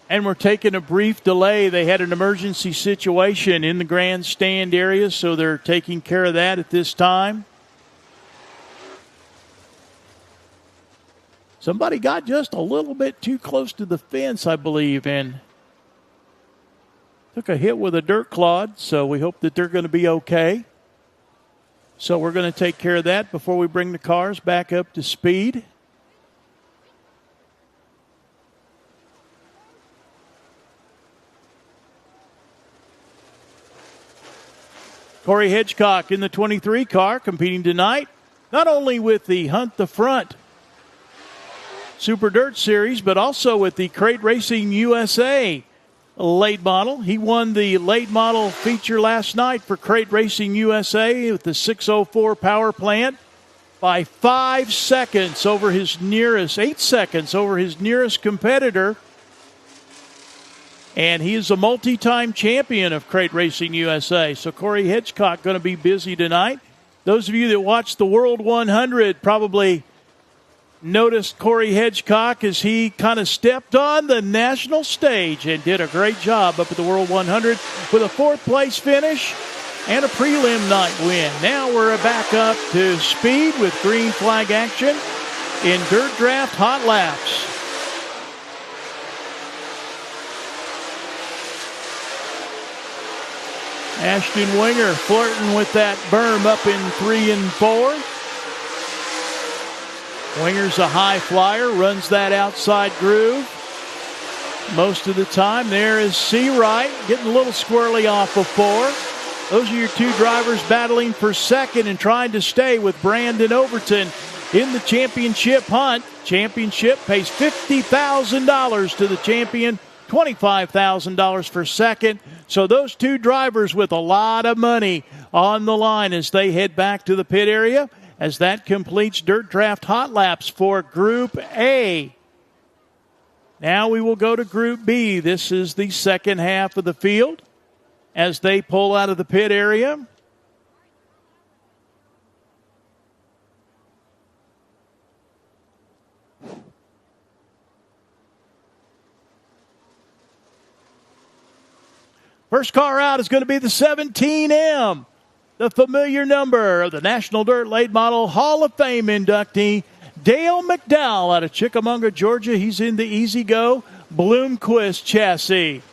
And we're taking a brief delay. They had an emergency situation in the grandstand area, so they're taking care of that at this time. Somebody got just a little bit too close to the fence, I believe, and took a hit with a dirt clod, so we hope that they're going to be okay. So we're going to take care of that before we bring the cars back up to speed. Corey Hedgecock in the 23 car competing tonight, not only with the Hunt the Front Super Dirt Series, but also with the Crate Racing USA late model. He won the late model feature last night for Crate Racing USA with the 604 power plant by 5 seconds over his nearest, 8 seconds over his nearest competitor. And he is a multi-time champion of Crate Racing USA. So Corey Hedgecock going to be busy tonight. Those of you that watched the World 100 probably noticed Corey Hedgecock as he kind of stepped on the national stage and did a great job up at the World 100 with a fourth-place finish and a prelim night win. Now we're back up to speed with green flag action in Dirt Draft Hot Laps. Ashton Winger flirting with that berm up in 3 and 4. Winger's a high flyer, runs that outside groove most of the time. There is Seawright getting a little squirrely off of 4. Those are your two drivers battling for second and trying to stay with Brandon Overton in the championship hunt. Championship pays $50,000 to the champion, $25,000 for second. So those two drivers with a lot of money on the line as they head back to the pit area, as that completes Dirt Draft Hot Laps for Group A. Now we will go to Group B. This is the second half of the field as they pull out of the pit area. First car out is going to be the 17M, the familiar number of the National Dirt Late Model Hall of Fame inductee, Dale McDowell out of Chickamauga, Georgia. He's in the Easy Go Bloomquist chassis.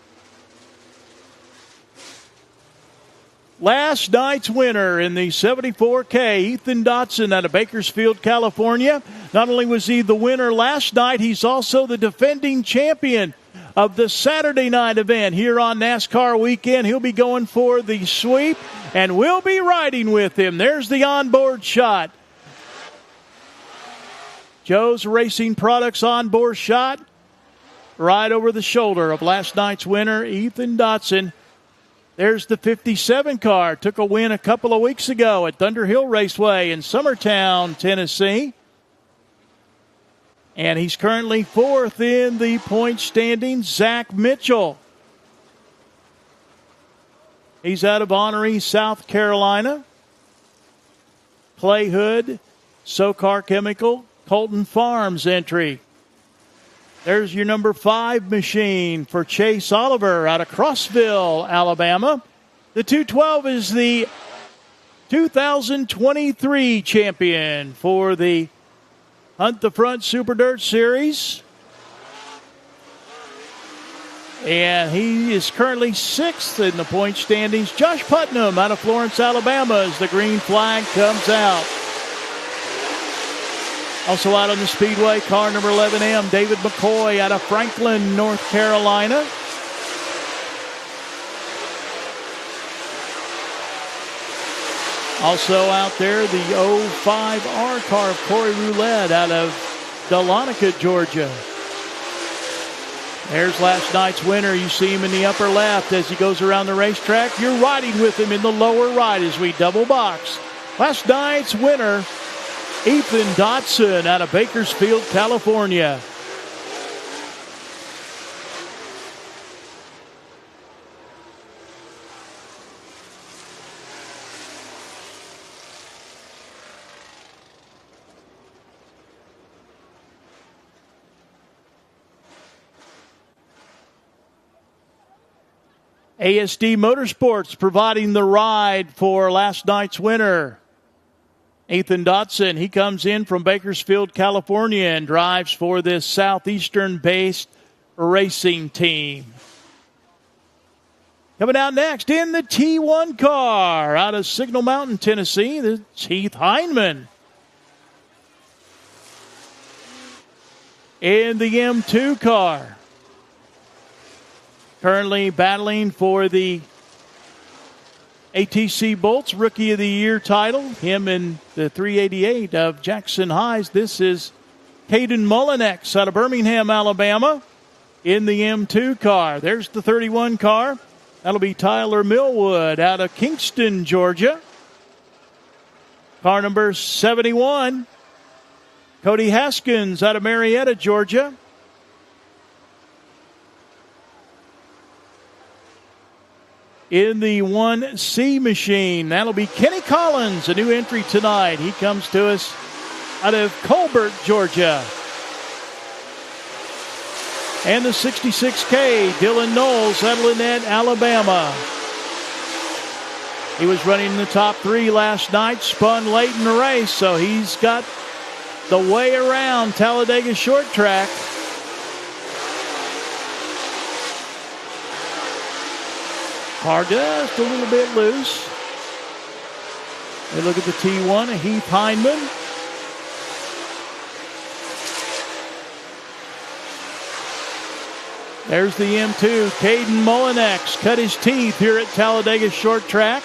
Last night's winner in the 74K, Ethan Dotson out of Bakersfield, California. Not only was he the winner last night, he's also the defending champion of the Saturday night event here on NASCAR Weekend. He'll be going for the sweep, and we'll be riding with him. There's the onboard shot. Joe's Racing Products onboard shot right over the shoulder of last night's winner, Ethan Dotson. There's the 57 car. Took a win a couple of weeks ago at Thunder Hill Raceway in Summertown, Tennessee. And he's currently fourth in the point standings, Zach Mitchell. He's out of Honoree, South Carolina. Clay Hood, SoCar Chemical, Colton Farms entry. There's your number 5 machine for Chase Oliver out of Crossville, Alabama. The 212 is the 2023 champion for the Hunt the Front Super Dirt Series. And he is currently 6th in the point standings. Josh Putnam out of Florence, Alabama as the green flag comes out. Also out on the speedway, car number 11M, David McCoy out of Franklin, North Carolina. Also out there, the 05R car of Corey Roulette out of Dahlonega, Georgia. There's last night's winner. You see him in the upper left as he goes around the racetrack. You're riding with him in the lower right as we double box. Last night's winner, Ethan Dotson out of Bakersfield, California. ASD Motorsports providing the ride for last night's winner, Ethan Dotson. He comes in from Bakersfield, California, and drives for this Southeastern-based racing team. Coming out next in the T1 car out of Signal Mountain, Tennessee, it's Heath Hindman. In the M2 car, currently battling for the ATC Bolts Rookie of the Year title, him in the 388 of Jackson Highs. This is Caden Mullinex out of Birmingham, Alabama, in the M2 car. There's the 31 car. That'll be Tyler Millwood out of Kingston, Georgia. Car number 71, Cody Haskins out of Marietta, Georgia. In the 1C machine, that'll be Kenny Collins, a new entry tonight. He comes to us out of Colbert, Georgia. And the 66K, Dylan Knowles out of Lynette, Alabama. He was running in the top 3 last night, spun late in the race, so he's got the way around Talladega short track. Car just a little bit loose. They look at the T1, Heath Hindman. There's the M2, Caden Mullinex, cut his teeth here at Talladega short track.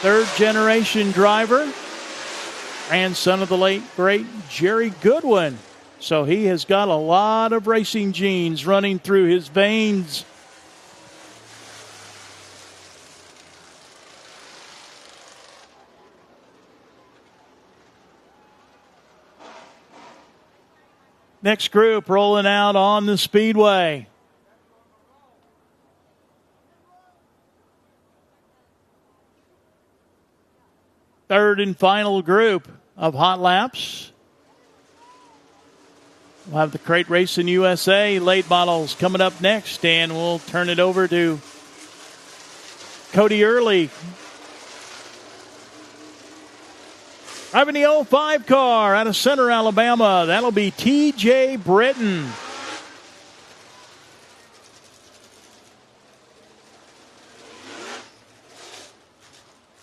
Third generation driver, grandson of the late great Jerry Goodwin. So he has got a lot of racing genes running through his veins. Next group rolling out on the speedway. Third and final group of hot laps. We'll have the Crate Racing USA late models coming up next, and we'll turn it over to Cody Early. Driving the 05 car out of Center, Alabama. That'll be T.J. Britton.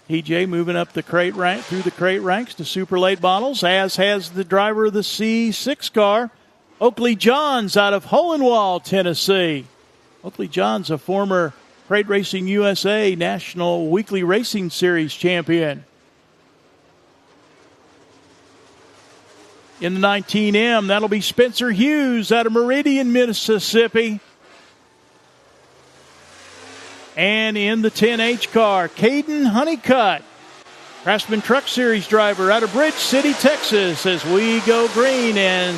T.J. moving up the crate rank through the crate ranks to super late models, as has the driver of the C6 car, Oakley Johns out of Hohenwald, Tennessee. Oakley Johns, a former Crate Racing USA National Weekly Racing Series champion. In the 19M, that'll be Spencer Hughes out of Meridian, Mississippi. And in the 10H car, Caden Honeycutt, Craftsman Truck Series driver out of Bridge City, Texas, as we go green. And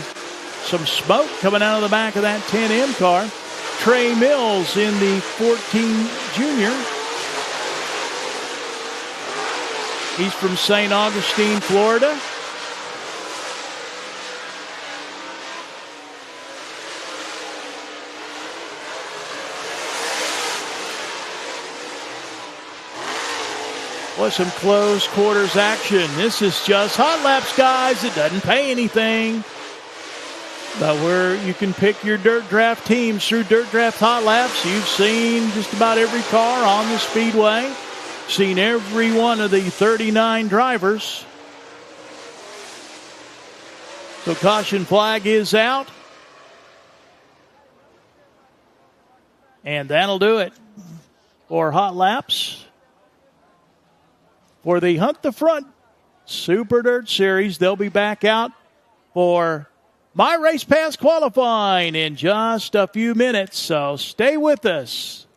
some smoke coming out of the back of that 10M car. Trey Mills in the 14 Junior. He's from St. Augustine, Florida. Was some close quarters action. This is just hot laps, guys. It doesn't pay anything. But where you can pick your dirt draft teams through dirt draft hot laps. You've seen just about every car on the speedway. Seen every one of the 39 drivers. So caution flag is out. And that'll do it for hot laps. For the Hunt the Front Super Dirt Series, they'll be back out for My Race Pass qualifying in just a few minutes, so stay with us.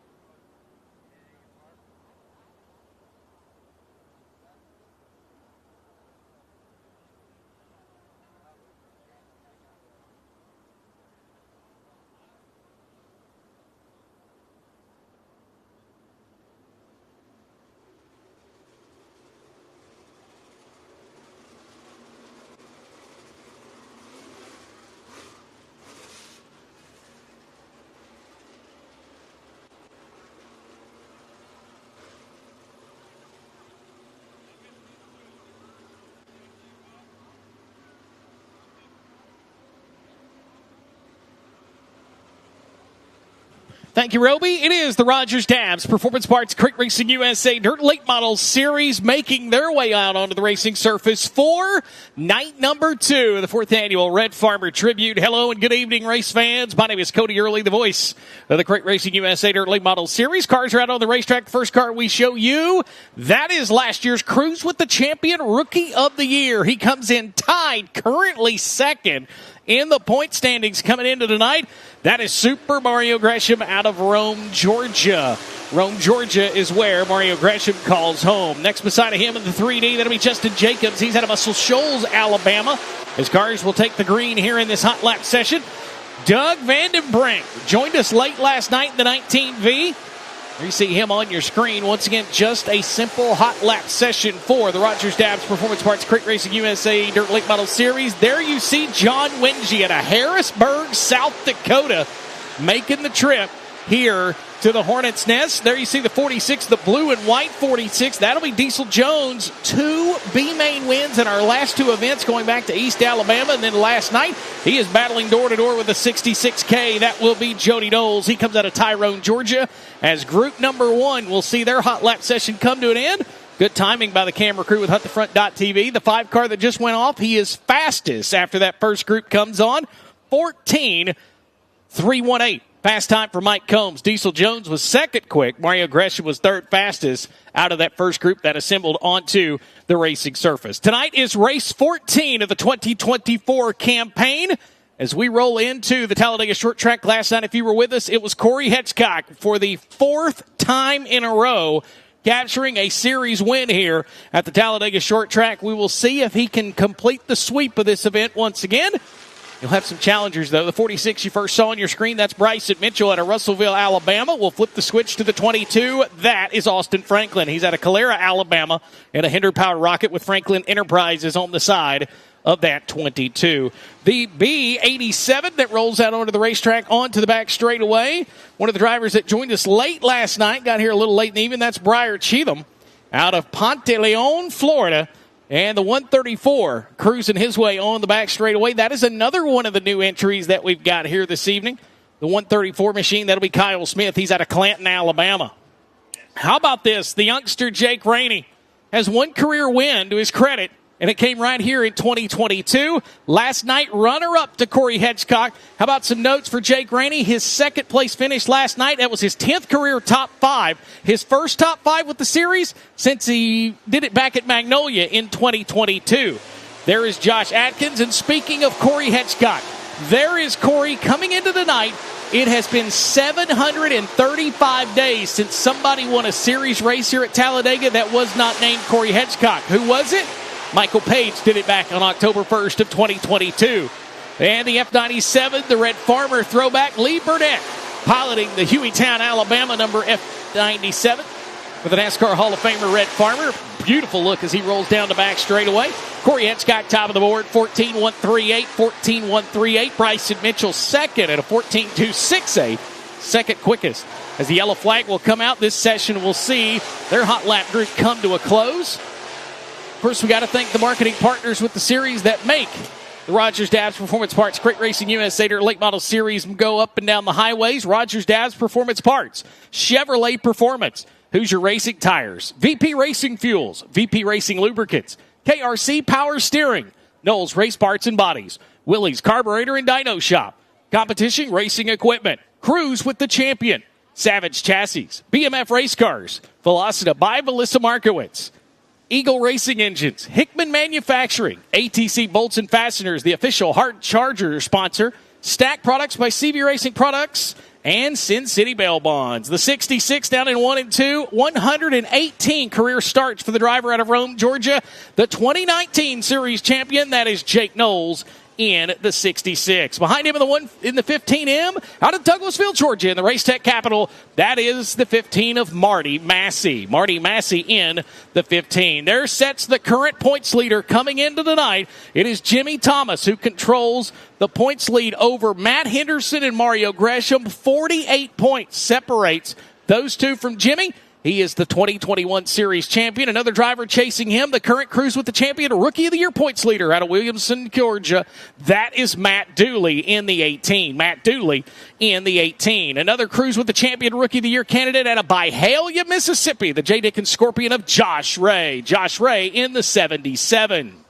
Thank you, Roby. It is the Rogers Dabbs Performance Parts Creek Racing USA Dirt Late Model Series making their way out onto the racing surface for night number 2 of the 4th Annual Red Farmer Tribute. Hello and good evening, race fans. My name is Cody Early, the voice of the Creek Racing USA Dirt Late Model Series. Cars are out on the racetrack. The first car we show you, that is last year's Cruise with the Champion Rookie of the Year. He comes in tied, currently second in the point standings coming into tonight. That is Super Mario Gresham out of Rome, Georgia. Rome, Georgia is where Mario Gresham calls home. Next beside him in the 3D, that'll be Justin Jacobs. He's out of Muscle Shoals, Alabama. His cars will take the green here in this hot lap session. Doug Vandenbrink joined us late last night in the 19V. You see him on your screen. Once again, just a simple hot lap session for the Rogers Dabbs Performance Parts Creek Racing USA Dirt Late Model Series. There you see John Wengie out of Harrisburg, South Dakota, making the trip here to the Hornets' Nest. There you see the 46, the blue and white 46. That'll be Diesel Jones. 2 B-Main wins in our last 2 events going back to East Alabama. And then last night, he is battling door-to-door with the 66K. That will be Jody Knowles. He comes out of Tyrone, Georgia. As group number 1 will see their hot lap session come to an end. Good timing by the camera crew with HuntTheFront.tv. The 5 car that just went off, he is fastest after that first group comes on. 14.318. Fast time for Mike Combs. Diesel Jones was second quick. Mario Gresham was third fastest out of that first group that assembled onto the racing surface. Tonight is race 14 of the 2024 campaign. As we roll into the Talladega short track last night, if you were with us, it was Corey Hitchcock for the 4th time in a row capturing a series win here at the Talladega short track. We will see if he can complete the sweep of this event once again. You'll have some challengers, though. The 46 you first saw on your screen, that's Bryson Mitchell out of Russellville, Alabama. We'll flip the switch to the 22. That is Austin Franklin. He's out of Calera, Alabama, and a Hinder Power Rocket with Franklin Enterprises on the side of that 22. The B87 that rolls out onto the racetrack onto the back straightaway. One of the drivers that joined us late last night, got here a little late in the evening, that's Briar Cheatham out of Ponte Leon, Florida. And the 134 cruising his way on the back straightaway. That is another one of the new entries that we've got here this evening. The 134 machine, that'll be Kyle Smith. He's out of Clanton, Alabama. How about this? The youngster Jake Rainey has 1 career win to his credit, and it came right here in 2022. Last night, runner-up to Corey Hitchcock. How about some notes for Jake Rainey? His second place finish last night. That was his 10th career top 5. His first top 5 with the series since he did it back at Magnolia in 2022. There is Josh Atkins. And speaking of Corey Hitchcock, there is Corey coming into the night. It has been 735 days since somebody won a series race here at Talladega that was not named Corey Hitchcock. Who was it? Michael Page did it back on October 1st of 2022. And the F97, the Red Farmer throwback, Lee Burnett piloting the Hueytown, Alabama number F97 with the NASCAR Hall of Famer Red Farmer. Beautiful look as he rolls down the back straightaway. Corey Hitchcock top of the board, 14.138, 14.138. Bryson Mitchell second at a 14.268, second quickest. As the yellow flag will come out, this session will see their hot lap group come to a close. Of course, we got to thank the marketing partners with the series that make the Rogers Dabbs Performance Parts Creek Racing USA Dirt Late Model Series go up and down the highways. Rogers Dabbs Performance Parts, Chevrolet Performance, Hoosier Racing Tires, VP Racing Fuels, VP Racing Lubricants, KRC Power Steering, Knowles Race Parts and Bodies, Willie's Carburetor and Dyno Shop, Competition Racing Equipment, Cruise with the Champion, Savage Chassis, BMF Race Cars, Velocita by Melissa Markowitz, Eagle Racing Engines, Hickman Manufacturing, ATC Bolts and Fasteners, the official Hard Charger sponsor, Stack Products by CB Racing Products, and Sin City Bail Bonds. The 66 down in 1 and 2, 118 career starts for the driver out of Rome, Georgia. The 2019 Series champion, that is Jake Knowles in the 66. Behind him in the 15M, out of Douglasville, Georgia, in the Race Tech capital, that is the 15 of Marty Massey. Marty Massey in the 15. There sets the current points leader coming into the night. It is Jimmy Thomas who controls the points lead over Matt Henderson and Mario Gresham. 48 points separates those two from Jimmy. He is the 2021 Series champion. Another driver chasing him, the current Cruise with the Champion Rookie of the Year points leader out of Williamson, Georgia. That is Matt Dooley in the 18. Matt Dooley in the 18. Another Cruise with the Champion Rookie of the Year candidate out of Byhalia, Mississippi, the J. Dickens Scorpion of Josh Ray. Josh Ray in the 77.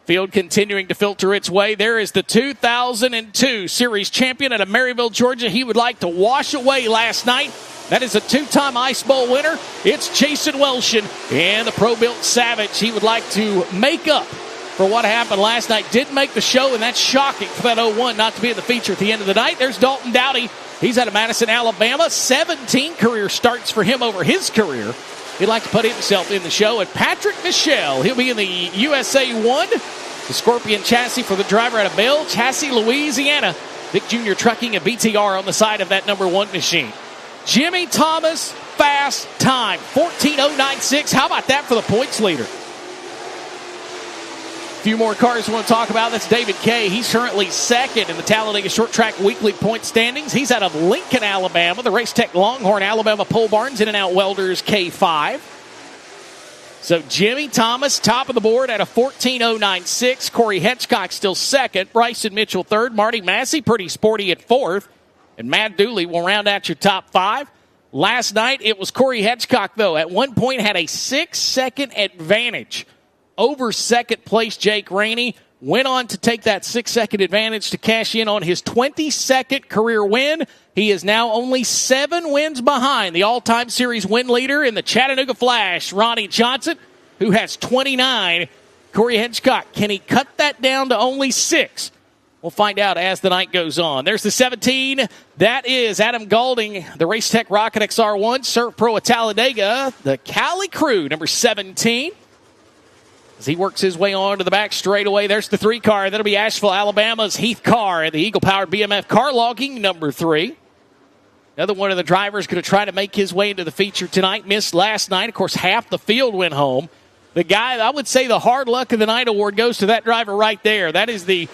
Field continuing to filter its way. There is the 2002 Series champion out of Maryville, Georgia. He would like to wash away last night. That is a two-time Ice Bowl winner. It's Jason Welshin and the Pro-Built Savage. He would like to make up for what happened last night. Didn't make the show, and that's shocking for that 0-1 not to be in the feature at the end of the night. There's Dalton Dowdy. He's out of Madison, Alabama. 17 career starts for him over his career. He'd like to put himself in the show. And Patrick Michelle, he'll be in the USA 1. The Scorpion chassis for the driver out of Bell Chassis, Louisiana. Vic Jr. Trucking and BTR on the side of that number 1 machine. Jimmy Thomas, fast time, 14.096. How about that for the points leader? A few more cars we want to talk about. That's David Kay. He's currently second in the Talladega Short Track Weekly Point Standings. He's out of Lincoln, Alabama. The Race Tech Longhorn, Alabama Pole Barns, In-N-Out Welders, K5. So Jimmy Thomas, top of the board at a 14.096. Corey Hitchcock still second. Bryson Mitchell third. Marty Massey, pretty sporty at fourth. And Matt Dooley will round out your top 5. Last night, it was Corey Hitchcock, though. At one point, had a 6-second advantage over second place Jake Rainey. Went on to take that 6-second advantage to cash in on his 22nd career win. He is now only 7 wins behind the all-time series win leader in the Chattanooga Flash, Ronnie Johnson, who has 29. Corey Hitchcock, can he cut that down to only 6? We'll find out as the night goes on. There's the 17. That is Adam Gaulding, the Race Tech Rocket XR1, Surf Pro at Talladega, the Cali Crew, number 17. As he works his way on to the back straightaway, there's the 3 car. That'll be Asheville, Alabama's Heath Carr, the Eagle-powered BMF car logging, number 3. Another one of the drivers going to try to make his way into the feature tonight. Missed last night. Of course, half the field went home. The guy, I would say the hard luck of the night award goes to that driver right there. That is the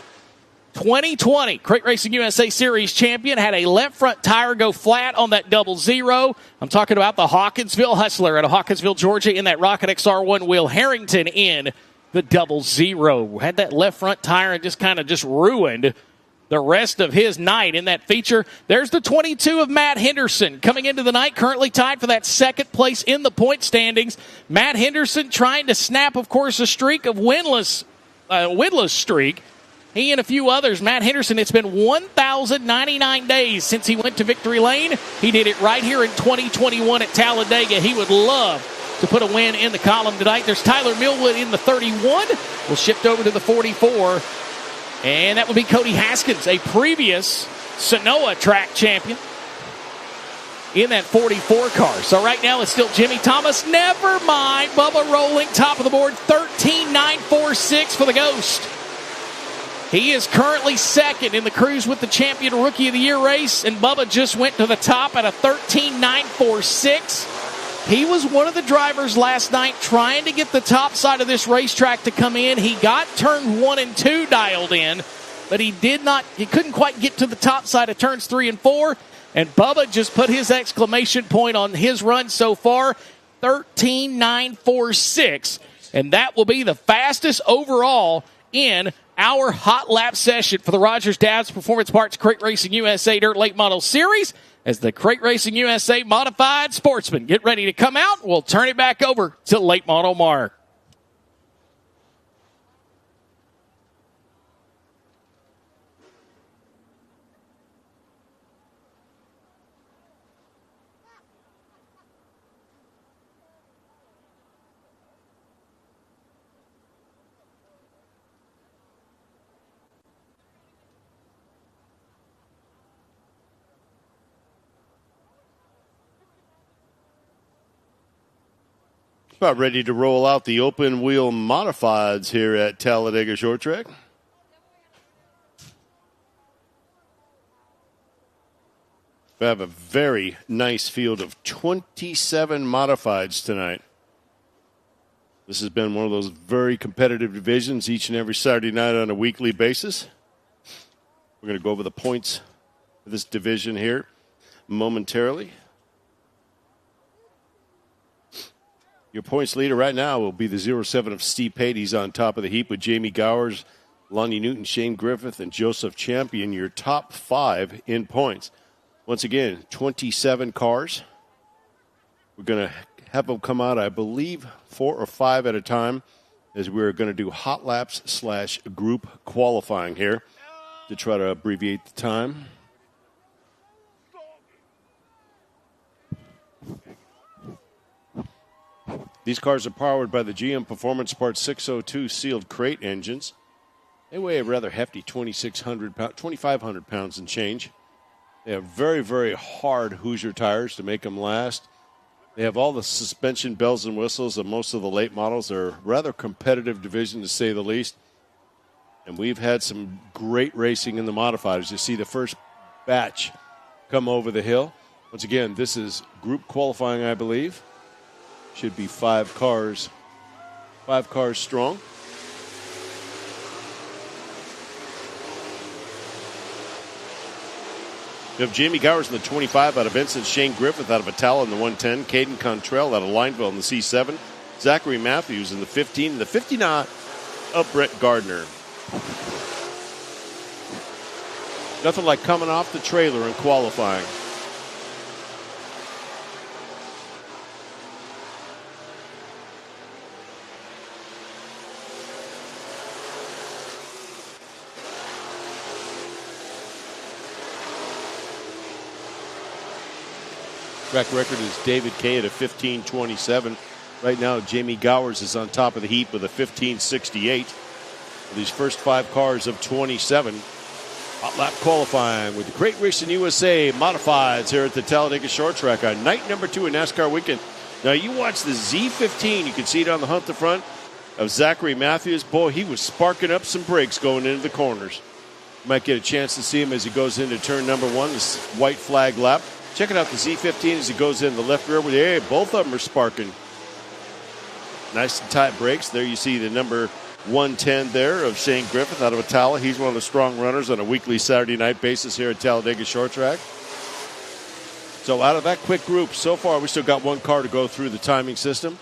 2020 Crate Racing USA Series champion. Had a left front tire go flat on that 00. I'm talking about the Hawkinsville Hustler out of Hawkinsville, Georgia, in that Rocket XR1. Will Harrington in the 00. Had that left front tire and just ruined the rest of his night in that feature. There's the 22 of Matt Henderson coming into the night, currently tied for that second place in the point standings. Matt Henderson trying to snap, of course, a streak of winless streak. He and a few others. Matt Henderson, it's been 1,099 days since he went to Victory Lane. He did it right here in 2021 at Talladega. He would love to put a win in the column tonight. There's Tyler Millwood in the 31. We'll shift over to the 44. And that would be Cody Haskins, a previous Sonoa track champion, in that 44 car. So right now it's still Jimmy Thomas. Never mind. Bubba rolling top of the board. 13.946 for the Ghost. He is currently second in the Cruise with the Champion Rookie of the Year race, and Bubba just went to the top at a 13.946. He was one of the drivers last night trying to get the top side of this racetrack to come in. He got turn 1 and 2 dialed in, but he couldn't quite get to the top side of turns 3 and 4, and Bubba just put his exclamation point on his run so far, 13.946, and that will be the fastest overall in our hot lap session for the Rogers Dabbs Performance Parts Crate Racing USA Dirt Late Model Series. As the Crate Racing USA Modified Sportsman get ready to come out, we'll turn it back over to Late Model Mark. About ready to roll out the open wheel modifieds here at Talladega Short Track. We have a very nice field of 27 modifieds tonight. This has been one of those very competitive divisions each and every Saturday night on a weekly basis. We're going to go over the points of this division here momentarily. Your points leader right now will be the 0-7 of Steve Pate. He's on top of the heap with Jamie Gowers, Lonnie Newton, Shane Griffith, and Joseph Champion, your top 5 in points. Once again, 27 cars. We're going to have them come out, I believe, 4 or 5 at a time, as we're going to do hot laps / group qualifying here to try to abbreviate the time. These cars are powered by the GM Performance Parts 602 sealed crate engines. They weigh a rather hefty 2,500 pounds and change. They have very, very hard Hoosier tires to make them last. They have all the suspension bells and whistles of most of the late models. They're a rather competitive division, to say the least. And we've had some great racing in the modified. As you see the first batch come over the hill. Once again, this is group qualifying, I believe. Should be 5 cars strong. We have Jamie Gowers in the 25 out of Vincent, Shane Griffith out of Atala in the 110, Caden Contrell out of Lineville in the C7, Zachary Matthews in the 15, and the 59 of Brett Gardner. Nothing like coming off the trailer and qualifying. Track record is David Kay at a 15:27. Right now, Jamie Gowers is on top of the heap with a 15:68. These first 5 cars of 27. Hot lap qualifying with the Great Racing USA Modifieds here at the Talladega Short Track on night number 2 in NASCAR weekend. Now, you watch the Z15. You can see it on the hunt the front of Zachary Matthews. Boy, he was sparking up some brakes going into the corners. You might get a chance to see him as he goes into turn number 1, this white flag lap. Checking out the Z15 as he goes in the left rear. Hey, both of them are sparking. Nice and tight brakes. There you see the number 110 there of Shane Griffith out of Atala. He's one of the strong runners on a weekly Saturday night basis here at Talladega Short Track. So out of that quick group, so far we still got 1 car to go through the timing system.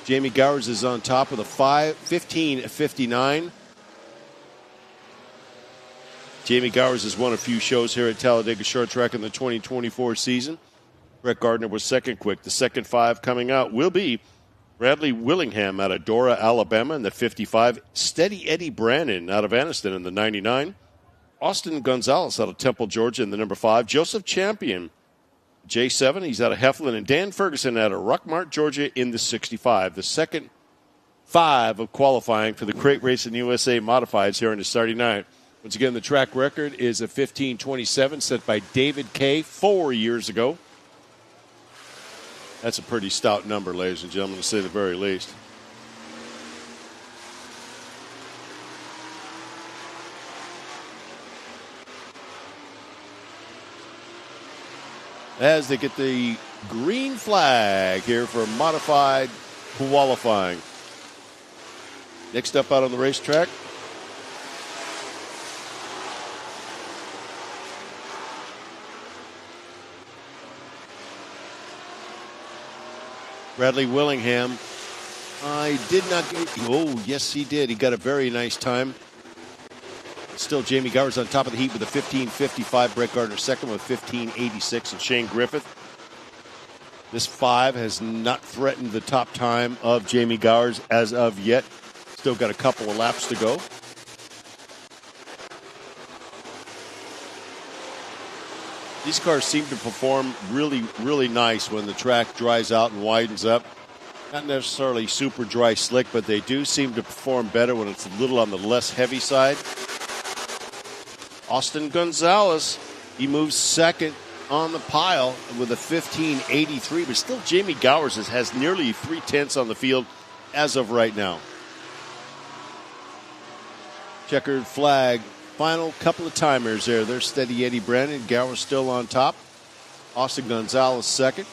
Jamie Gowers is on top with a 15:59. Jamie Gowers has won a few shows here at Talladega Short Track in the 2024 season. Brett Gardner was second quick. The second 5 coming out will be Bradley Willingham out of Dora, Alabama in the 55. Steady Eddie Brannon out of Anniston in the 99. Austin Gonzalez out of Temple, Georgia in the number 5. Joseph Champion, J7. He's out of Heflin. And Dan Ferguson out of Rockmart, Georgia in the 65. The second 5 of qualifying for the Crate Racing USA Modifieds here on the Saturday night. Once again, the track record is a 15:27 set by David Kay 4 years ago. That's a pretty stout number, ladies and gentlemen, to say the very least. As they get the green flag here for modified qualifying. Next up out on the racetrack, Bradley Willingham. I did not get. Oh, yes, he did. He got a very nice time. Still, Jamie Gowers on top of the heap with a 15:55. Brett Gardner second with 15:86. And Shane Griffith. This 5 has not threatened the top time of Jamie Gowers as of yet. Still got a couple of laps to go. These cars seem to perform really, really nice when the track dries out and widens up. Not necessarily super dry slick, but they do seem to perform better when it's a little on the less heavy side. Austin Gonzalez, he moves second on the pile with a 15:83, but still Jamie Gowers has nearly 3/10 on the field as of right now. Checkered flag. Final couple of timers there. There's Steady Eddie Brandon. Gowers still on top. Austin Gonzalez second.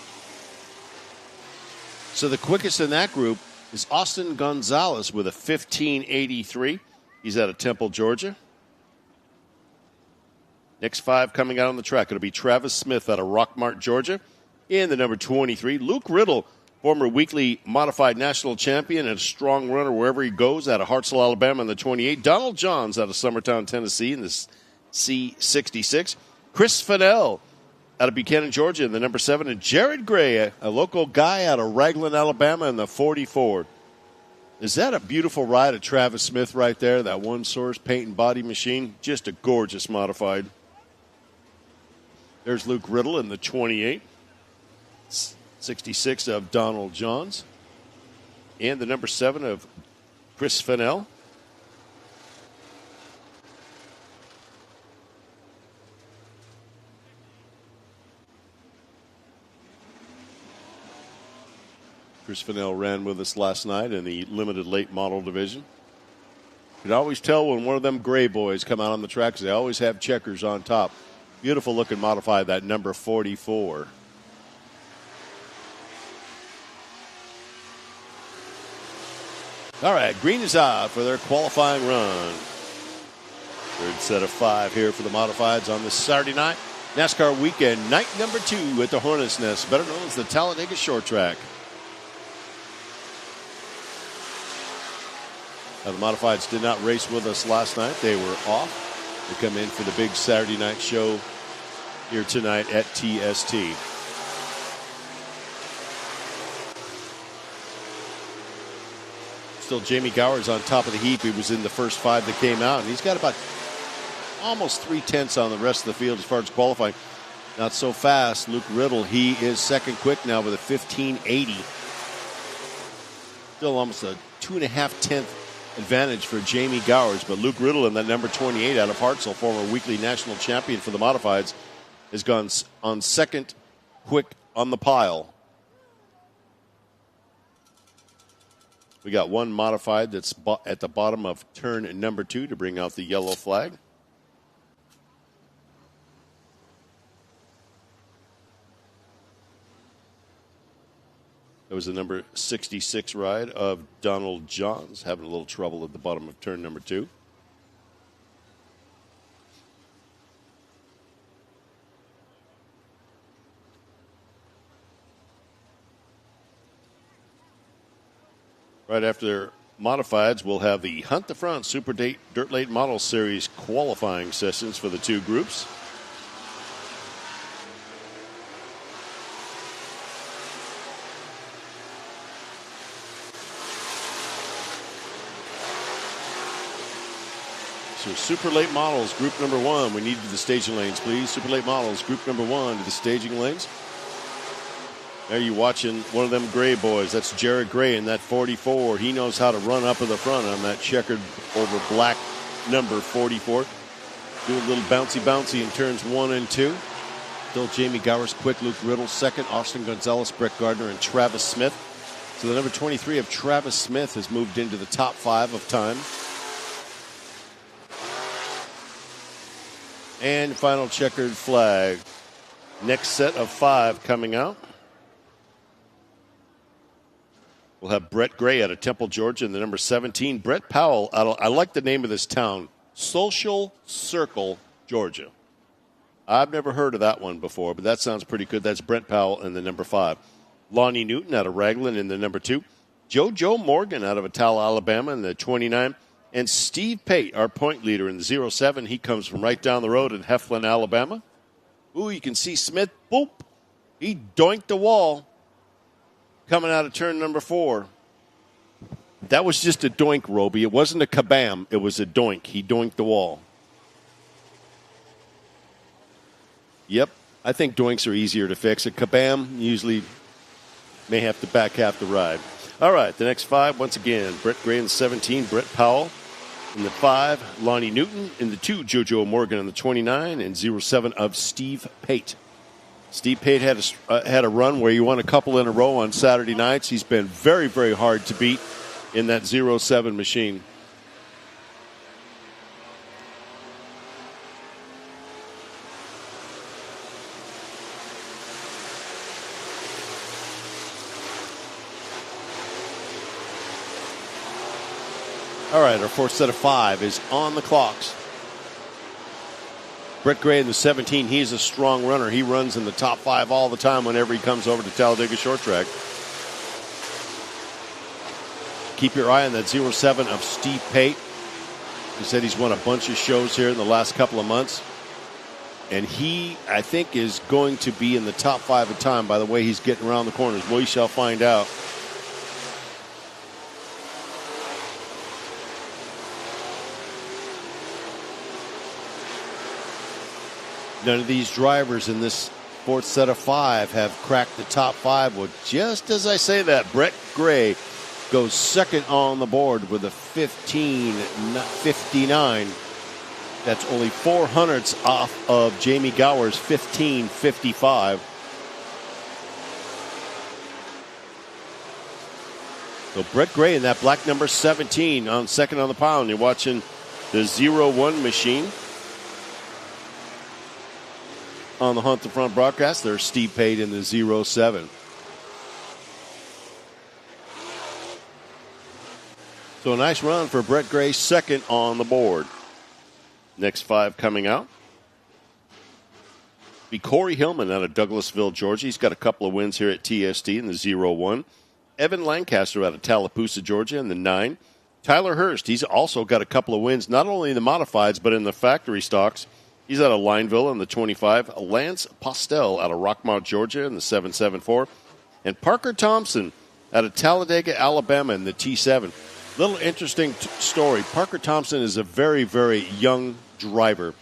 So the quickest in that group is Austin Gonzalez with a 15:83. He's out of Temple, Georgia. Next 5 coming out on the track. It'll be Travis Smith out of Rockmart, Georgia in the number 23. Luke Riddle former weekly modified national champion and a strong runner wherever he goes, out of Hartselle, Alabama in the 28. Donald Johns out of Summertown, Tennessee in the C66. Chris Fennell out of Buchanan, Georgia in the number 7. And Jared Gray, a local guy out of Raglan, Alabama in the 44. Is that a beautiful ride of Travis Smith right there, that one source paint and body machine? Just a gorgeous modified. There's Luke Riddle in the 28. 66 of Donald Johns. And the number 7 of Chris Fennell. Chris Fennell ran with us last night in the limited late model division. You can always tell when one of them gray boys come out on the track because they always have checkers on top. Beautiful looking modified, that number 44. All right, green is out for their qualifying run. Third set of 5 here for the modifieds on this Saturday night. NASCAR weekend, night number 2 at the Hornets Nest, better known as the Talladega Short Track. Now, the modifieds did not race with us last night. They were off. They come in for the big Saturday night show here tonight at TST. Still, Jamie Gower's on top of the heap. He was in the first 5 that came out, and he's got about almost 3/10 on the rest of the field as far as qualifying. Not so fast. Luke Riddle, he is second quick now with a 1580. Still almost a 2.5 advantage for Jamie Gowers, but Luke Riddle in that number 28 out of Hartselle, former weekly national champion for the modifieds, has gone on second quick on the pile. We got one modified that's at the bottom of turn number 2 to bring out the yellow flag. That was the number 66 ride of Donald Johns, having a little trouble at the bottom of turn number 2. Right after modifieds, we'll have the Hunt the Front Super Dirt Late Model Series qualifying sessions for the 2 groups. So Super Late Models, group number 1. We need the staging lanes, please. Super Late Models, group number 1 to the staging lanes. There you're watching one of them gray boys. That's Jared Gray in that 44. He knows how to run up in the front on that checkered over black number 44. Do a little bouncy in turns 1 and 2. Still Jamie Gowers quick, Luke Riddle second, Austin Gonzalez, Brett Gardner, and Travis Smith. So the number 23 of Travis Smith has moved into the top 5 of time. And final checkered flag. Next set of 5 coming out. We'll have Brett Gray out of Temple, Georgia, in the number 17. Brett Powell, I like the name of this town, Social Circle, Georgia. I've never heard of that one before, but that sounds pretty good. That's Brett Powell in the number 5. Lonnie Newton out of Raglan in the number 2. Joe Morgan out of Atala, Alabama in the 29. And Steve Pate, our point leader in the 07. He comes from right down the road in Heflin, Alabama. Ooh, you can see Smith, boop. He doinked the wall coming out of turn number 4. That was just a doink, Roby. It wasn't a kabam. It was a doink. He doinked the wall. Yep, I think doinks are easier to fix. A kabam usually may have to back half the ride. All right, the next 5, once again, Brett Gray in the 17, Brett Powell in the 5, Lonnie Newton in the 2, JoJo Morgan in the 29, and 07 of Steve Pate. Steve Pate had a run where he won a couple in a row on Saturday nights. He's been very, very hard to beat in that 07 machine. All right, our 4th set of 5 is on the clocks. Brett Gray in the 17, he's a strong runner. He runs in the top 5 all the time whenever he comes over to Talladega Short Track. keep your eye on that 07 of Steve Pate. He said he's won a bunch of shows here in the last couple of months. And he, I think, is going to be in the top 5 of time by the way he's getting around the corners. We shall find out. None of these drivers in this fourth set of 5 have cracked the top 5. Well, just as I say that, Brett Gray goes second on the board with a 15.59. That's only 4 hundredths off of Jamie Gower's 15.55. So Brett Gray in that black number 17 on second on the pile. And you're watching the 01 machine. On the Hunt the Front broadcast, there's Steve Pate in the 07. So a nice run for Brett Gray, second on the board. Next 5 coming out. Be Corey Hillman out of Douglasville, Georgia. He's got a couple of wins here at TST in the 01. Evan Lancaster out of Tallapoosa, Georgia in the 9. Tyler Hurst, he's also got a couple of wins, not only in the modifieds, but in the factory stocks. He's out of Lineville in the 25. Lance Postel out of Rockmount, Georgia in the 774. And Parker Thompson out of Talladega, Alabama in the T7. Little interesting story. Parker Thompson is a very, very young driver.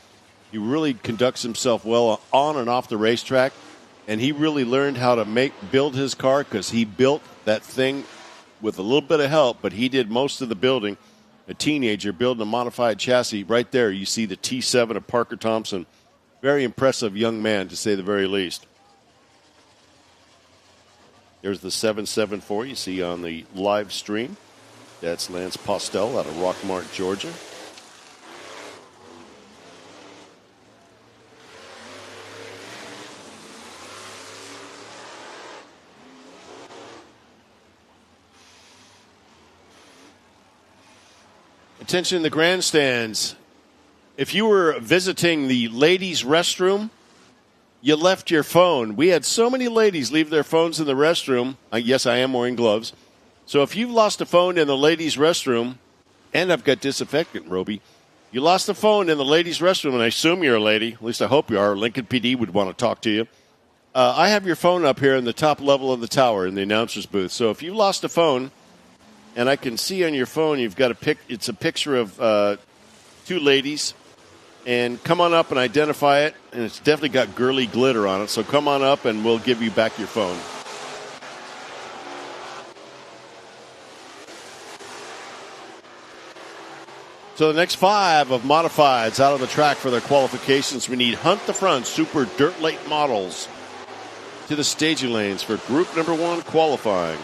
He really conducts himself well on and off the racetrack. And he really learned how to build his car because he built that thing with a little bit of help, but he did most of the building. A teenager building a modified chassis. Right there, you see the T7 of Parker Thompson. Very impressive young man, to say the very least. There's the 774 you see on the live stream. That's Lance Postel out of Rockmart, Georgia. Attention in the grandstands. If you were visiting the ladies' restroom, you left your phone. We had so many ladies leave their phones in the restroom. Yes, I am wearing gloves. So if you've lost a phone in the ladies' restroom, and I've got disinfectant, Roby, you lost a phone in the ladies' restroom, and I assume you're a lady. At least I hope you are. Lincoln PD would want to talk to you. I have your phone up here in the top level of the tower in the announcer's booth. So if you lost a phone, and I can see on your phone you've got it's a picture of 2 ladies. And come on up and identify it. And it's definitely got girly glitter on it. So come on up and we'll give you back your phone. So the next 5 of modifieds out of the track for their qualifications. We need Hunt the Front Super Dirt Late models to the staging lanes for group number 1 qualifying.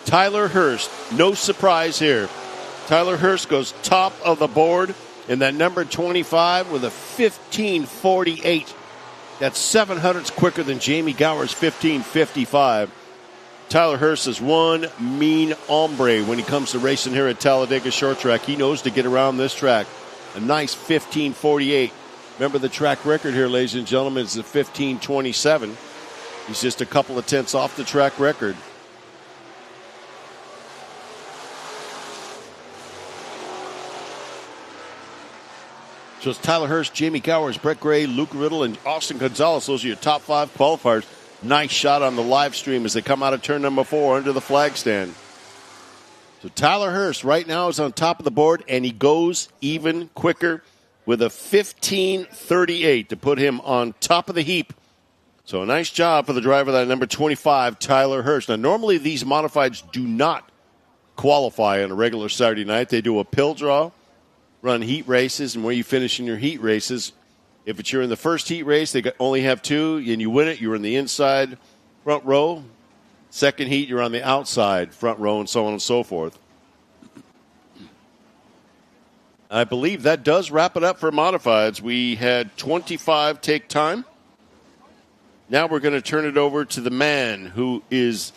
Tyler Hurst, no surprise here. Tyler Hurst goes top of the board in that number 25 with a 15.48. That's 7 hundredths quicker than Jamie Gower's 15.55. Tyler Hurst is one mean hombre when he comes to racing here at Talladega Short Track. He knows to get around this track. A nice 15.48. Remember the track record here, ladies and gentlemen, is a 15.27. He's just a couple of tenths off the track record. So it's Tyler Hurst, Jamie Gowers, Brett Gray, Luke Riddle, and Austin Gonzalez. Those are your top 5 qualifiers. Nice shot on the live stream as they come out of turn number 4 under the flag stand. So Tyler Hurst right now is on top of the board, and he goes even quicker with a 15.38 to put him on top of the heap. So a nice job for the driver, that number 25, Tyler Hurst. Now, normally these modifieds do not qualify on a regular Saturday night. They do a pill draw, run heat races, and where you finish in your heat races. If you're in the first heat race, they only have 2, and you win it, you're in the inside front row. Second heat, you're on the outside front row, and so on and so forth. I believe that does wrap it up for modifieds. We had 25 take time. Now we're going to turn it over to the man who is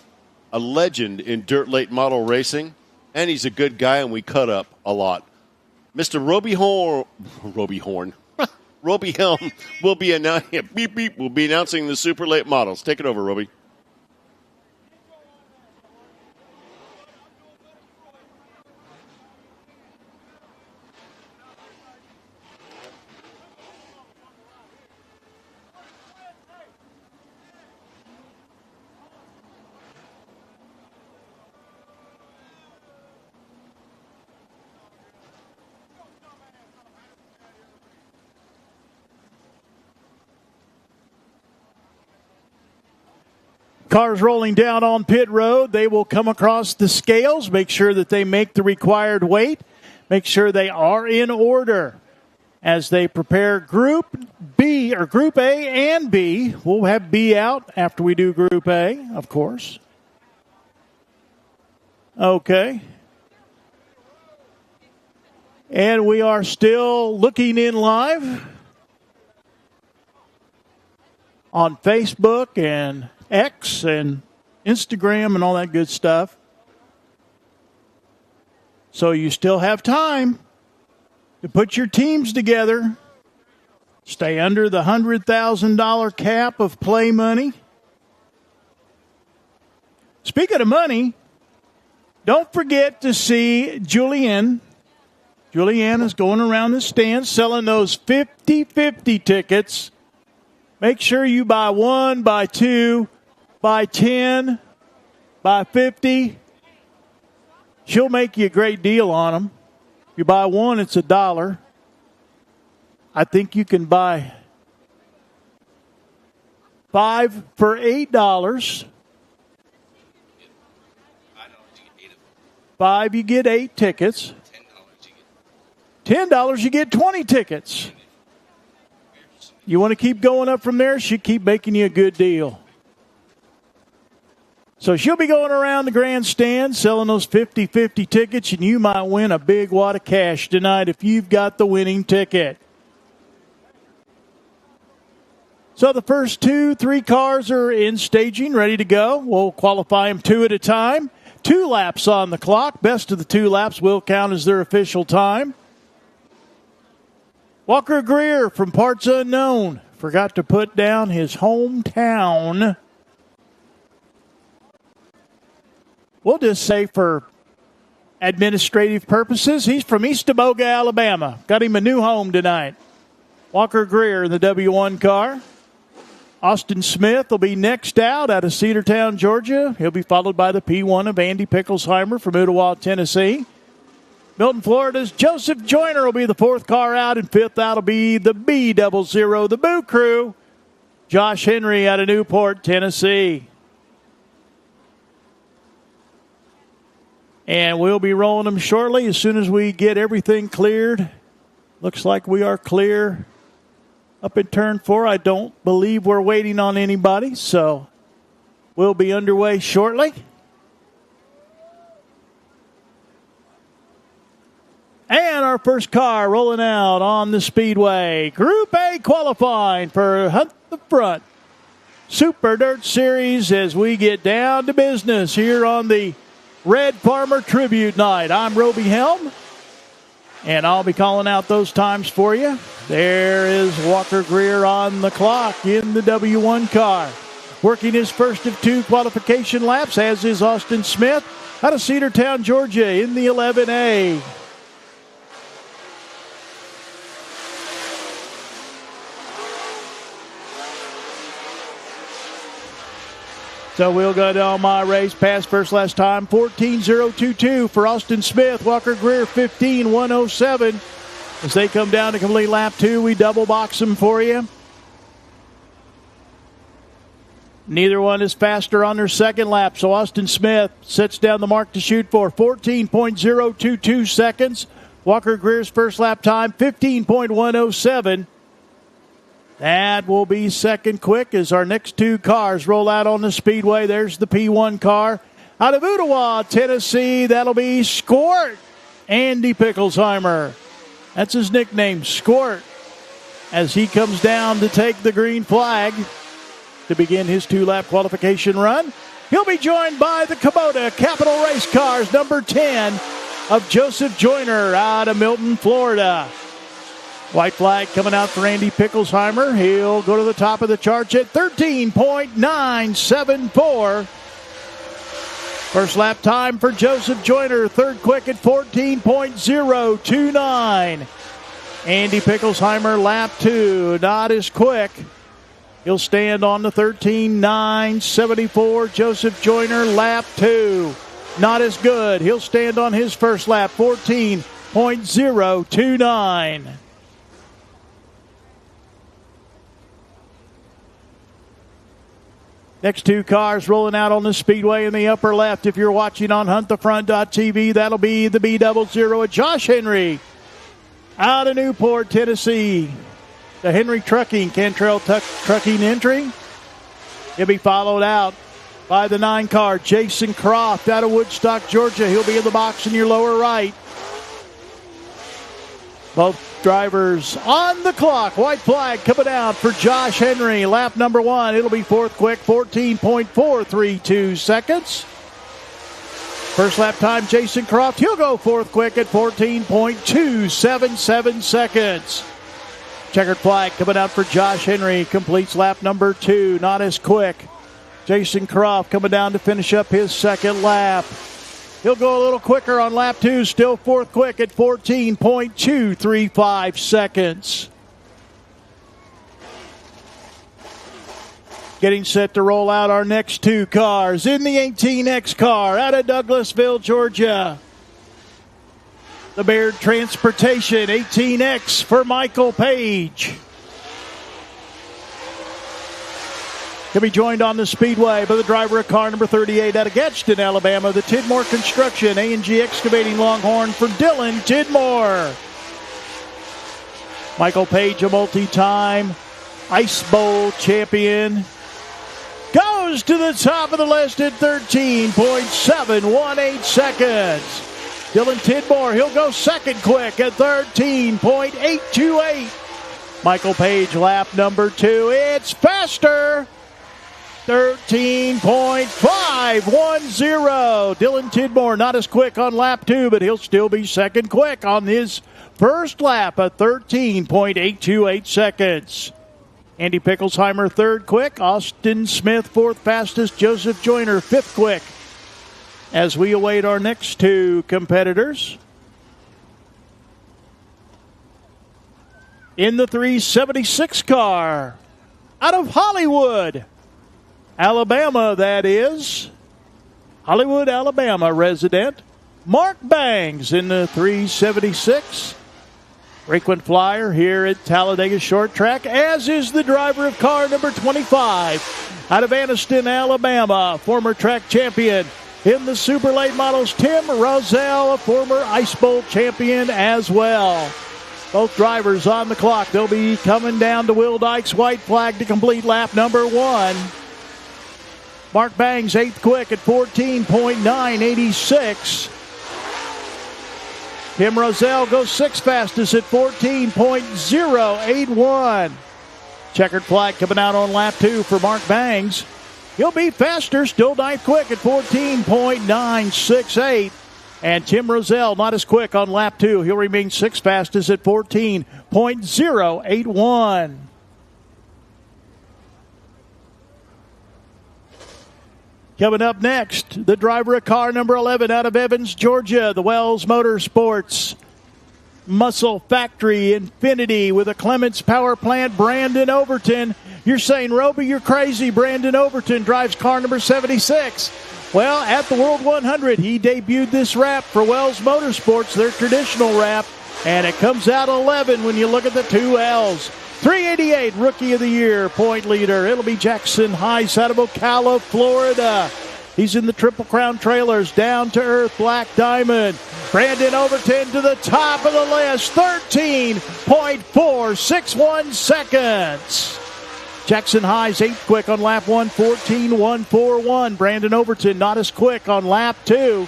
a legend in dirt late model racing, and he's a good guy, and we cut up a lot. Mr. Roby Horn Roby Helm will be announcing the super late models. Take it over, Roby. Cars rolling down on pit road. They will come across the scales. Make sure that they make the required weight. Make sure they are in order as they prepare Group B or Group A and B. We'll have B out after we do Group A, of course. Okay. And we are still looking in live on Facebook and X and Instagram and all that good stuff. So you still have time to put your teams together. Stay under the $100,000 cap of play money. Speaking of money, don't forget to see Julianne. Julianne is going around the stands selling those 50-50 tickets. Make sure you buy 1, buy 2, buy 10, buy 50. She'll make you a great deal on them. If you buy 1, it's $1. I think you can buy 5 for $8. 5, you get 8 tickets. $10, you get 20 tickets. You want to keep going up from there, she'll keep making you a good deal. So she'll be going around the grandstand selling those 50-50 tickets, and you might win a big wad of cash tonight if you've got the winning ticket. So the first 2-3 cars are in staging, ready to go. We'll qualify them 2 at a time. 2 laps on the clock. Best of the 2 laps will count as their official time. Walker Greer from Parts Unknown forgot to put down his hometown. We'll just say for administrative purposes, he's from East Timoga, Alabama. Got him a new home tonight. Walker Greer in the W1 car. Austin Smith will be next out of Cedartown, Georgia. He'll be followed by the P1 of Andy Picklesheimer from Ottawa, Tennessee. Milton, Florida's Joseph Joyner will be the 4th car out, and 5th out will be the B00, the Boo Crew. Josh Henry out of Newport, Tennessee. And we'll be rolling them shortly as soon as we get everything cleared. Looks like we are clear up in turn 4. I don't believe we're waiting on anybody, so we'll be underway shortly. And our first car rolling out on the speedway. Group A qualifying for Hunt the Front Super Dirt Series as we get down to business here on the Red Farmer Tribute Night. I'm Roby Helm, and I'll be calling out those times for you. There is Walker Greer on the clock in the W1 car. Working his first of 2 qualification laps, as is Austin Smith out of Cedartown, Georgia in the 11A. So we'll go down my race pass first last time. 14.022 for Austin Smith. Walker Greer 15.107. As they come down to complete lap 2, we double box them for you. Neither one is faster on their second lap. So Austin Smith sets down the mark to shoot for 14.022 seconds. Walker Greer's first lap time 15.107. That will be second quick as our next 2 cars roll out on the speedway. There's the P1 car out of Ottawa, Tennessee. That'll be Squirt. Andy Picklesheimer. That's his nickname, Squirt, as he comes down to take the green flag to begin his 2-lap qualification run. He'll be joined by the Kubota Capital Race Cars, number 10, of Joseph Joyner out of Milton, Florida. White flag coming out for Andy Picklesheimer. He'll go to the top of the charts at 13.974. First lap time for Joseph Joyner. Third quick at 14.029. Andy Picklesheimer, lap 2, not as quick. He'll stand on the 13.974. Joseph Joyner, lap 2, not as good. He'll stand on his first lap, 14.029. Next two cars rolling out on the speedway in the upper left. If you're watching on huntthefront.tv, that'll be the B00 at Josh Henry out of Newport, Tennessee. The Henry Trucking, Cantrell Trucking entry. He'll be followed out by the 9 car, Jason Croft out of Woodstock, Georgia. He'll be in the box in your lower right. Both drivers on the clock. White flag coming out for Josh Henry. Lap number 1. It'll be fourth quick, 14.432 seconds. First lap time, Jason Croft. He'll go fourth quick at 14.277 seconds. Checkered flag coming out for Josh Henry. Completes lap number 2. Not as quick. Jason Croft coming down to finish up his second lap. He'll go a little quicker on lap 2, still fourth quick at 14.235 seconds. Getting set to roll out our next two cars. In the 18X car out of Douglasville, Georgia. The Baird Transportation 18X for Michael Page. He'll be joined on the speedway by the driver of car number 38 out of Gadsden, Alabama, the Tidmore Construction A&G Excavating Longhorn for Dylan Tidmore. Michael Page, a multi-time Ice Bowl champion, goes to the top of the list at 13.718 seconds. Dylan Tidmore, he'll go second quick at 13.828. Michael Page, lap number 2. It's faster. 13.510. Dylan Tidmore not as quick on lap 2, but he'll still be second quick on his first lap at 13.828 seconds. Andy Picklesheimer third quick. Austin Smith fourth fastest. Joseph Joyner fifth quick. As we await our next two competitors. In the 376 car out of Hollywood, Alabama, that is. Hollywood, Alabama resident Mark Bangs in the 376. Frequent flyer here at Talladega Short Track, as is the driver of car number 25 out of Anniston, Alabama, former track champion in the Super Late Models, Tim Roselle, a former Ice Bowl champion as well. Both drivers on the clock. They'll be coming down to Will Dyke's white flag to complete lap number 1. Mark Bangs, 8th quick at 14.986. Tim Roselle goes 6th fastest at 14.081. Checkered flag coming out on lap 2 for Mark Bangs. He'll be faster, still 9th quick at 14.968. And Tim Roselle not as quick on lap 2. He'll remain 6th fastest at 14.081. Coming up next, the driver of car number 11 out of Evans, Georgia, the Wells Motorsports Muscle Factory Infinity with a Clements Power Plant, Brandon Overton. You're saying, Roby, you're crazy. Brandon Overton drives car number 76. Well, at the World 100, he debuted this wrap for Wells Motorsports, their traditional wrap, and it comes out 11 when you look at the two L's. 388 Rookie of the Year point leader. It'll be Jackson Heiss out of Ocala, Florida. He's in the Triple Crown Trailers, down to earth, Black Diamond. Brandon Overton to the top of the list, 13.461 seconds. Jackson Heiss 8th quick on lap 1, 14.141. Brandon Overton not as quick on lap 2.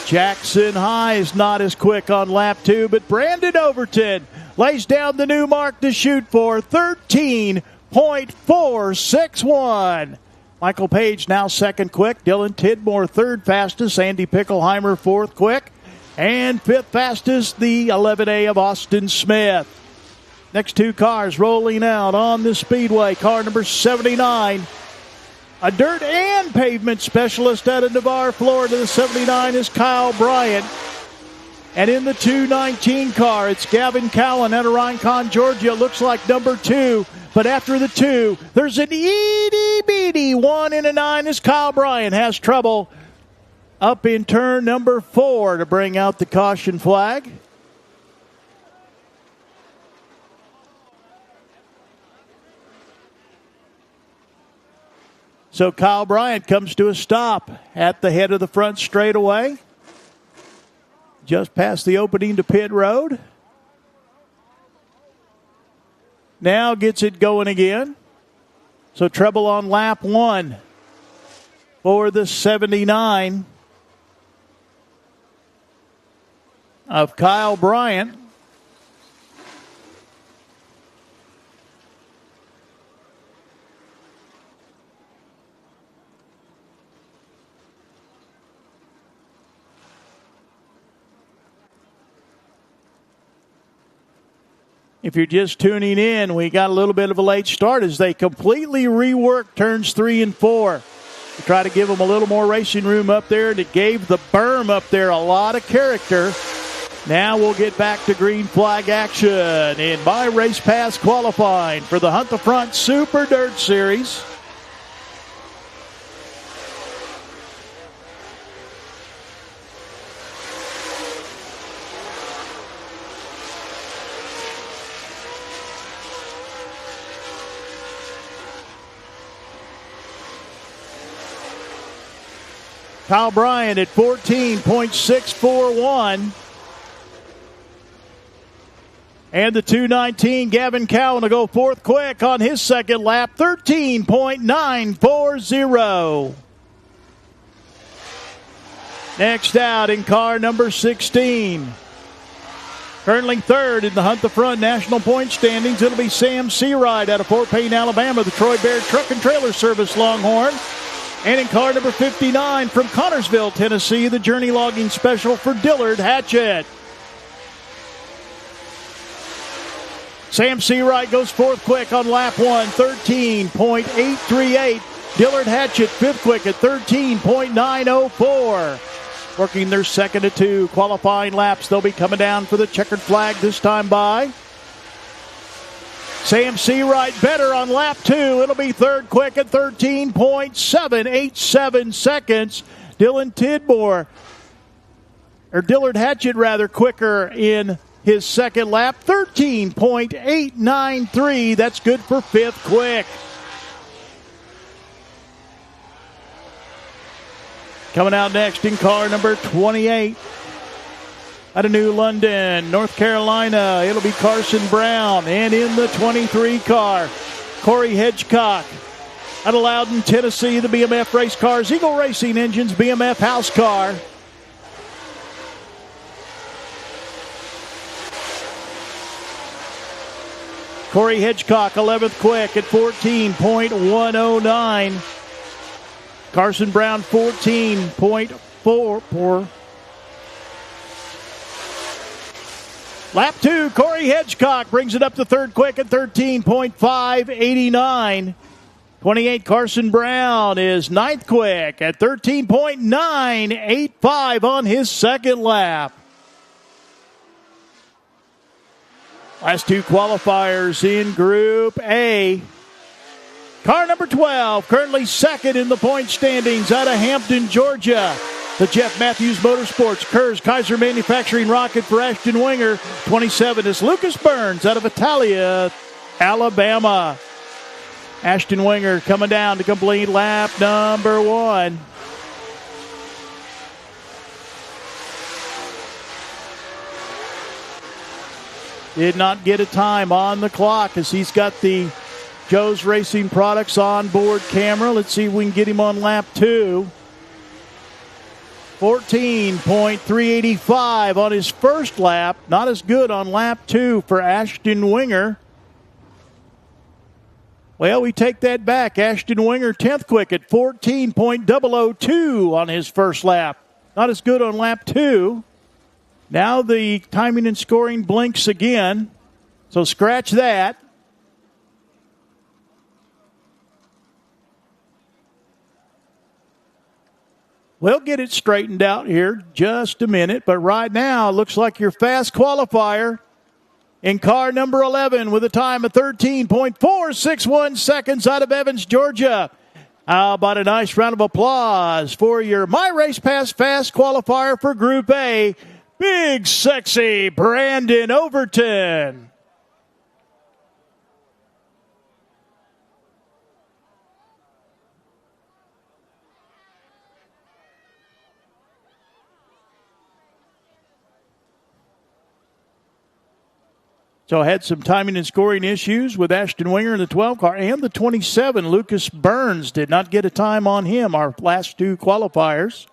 Jackson Heiss not as quick on lap 2, but Brandon Overton lays down the new mark to shoot for, 13.461. Michael Page now second quick. Dylan Tidmore third fastest. Andy Picklesheimer fourth quick. And fifth fastest, the 11A of Austin Smith. Next two cars rolling out on the speedway. Car number 79, a dirt and pavement specialist out of Navarre, Florida. The 79 is Kyle Bryant. And in the 219 car, it's Gavin Cowan out of Rincon, Georgia. It looks like number 2. But after the 2, there's an itty-bitty 1 and a 9 as Kyle Bryant has trouble up in turn number 4 to bring out the caution flag. So Kyle Bryant comes to a stop at the head of the front straightaway, just past the opening to pit road. Now gets it going again. So trouble on lap 1 for the 79 of Kyle Bryant. If you're just tuning in, we got a little bit of a late start as they completely reworked turns 3 and 4 to try to give them a little more racing room up there, and it gave the berm up there a lot of character. Now we'll get back to green flag action in my race pass qualifying for the Hunt the Front Super Dirt Series. Kyle Bryant at 14.641. And the 219, Gavin Cowan will go fourth quick on his second lap, 13.940. Next out in car number 16. Currently third in the Hunt the Front National Point Standings, it'll be Sam Searide out of Fort Payne, Alabama, the Troy Baird Truck and Trailer Service Longhorn. And in car number 59 from Connorsville, Tennessee, the Journey Logging Special for Dillard Hatchett. Sam Seawright goes fourth quick on lap 1, 13.838. Dillard Hatchett fifth quick at 13.904. Working their second of 2 qualifying laps. They'll be coming down for the checkered flag this time by Sam Seawright better on lap 2. It'll be third quick at 13.787 seconds. Dillard Hatchett rather quicker in his second lap, 13.893. That's good for fifth quick. Coming out next in car number 28. Out of New London, North Carolina, it'll be Carson Brown. And in the 23 car, Corey Hedgecock. Out of Loudon, Tennessee, the BMF race cars, Eagle Racing Engines, BMF house car. Corey Hedgecock, 11th quick at 14.109. Carson Brown, 14.44. Lap 2, Corey Hedgecock brings it up to third quick at 13.589. 28, Carson Brown is ninth quick at 13.985 on his second lap. Last 2 qualifiers in Group A. Car number 12, currently second in the point standings out of Hampton, Georgia. The Jeff Matthews Motorsports Kerrs Kaiser Manufacturing Rocket for Ashton Winger. 27 is Lucas Burns out of Italia, Alabama. Ashton Winger coming down to complete lap number 1. Did not get a time on the clock as he's got the Joe's Racing Products onboard camera. Let's see if we can get him on lap 2. 14.385 on his first lap. Not as good on lap 2 for Ashton Winger. Well, we take that back. Ashton Winger 10th quick at 14.002 on his first lap. Not as good on lap 2. Now the timing and scoring blinks again. So scratch that. We'll get it straightened out here just a minute. But right now, it looks like your fast qualifier in car number 11 with a time of 13.461 seconds out of Evans, Georgia. How about a nice round of applause for your My Race Pass fast qualifier for Group A, big, sexy Brandon Overton. So I had some timing and scoring issues with Ashton Winger in the 12 car and the 27. Lucas Burns did not get a time on him, our last two qualifiers.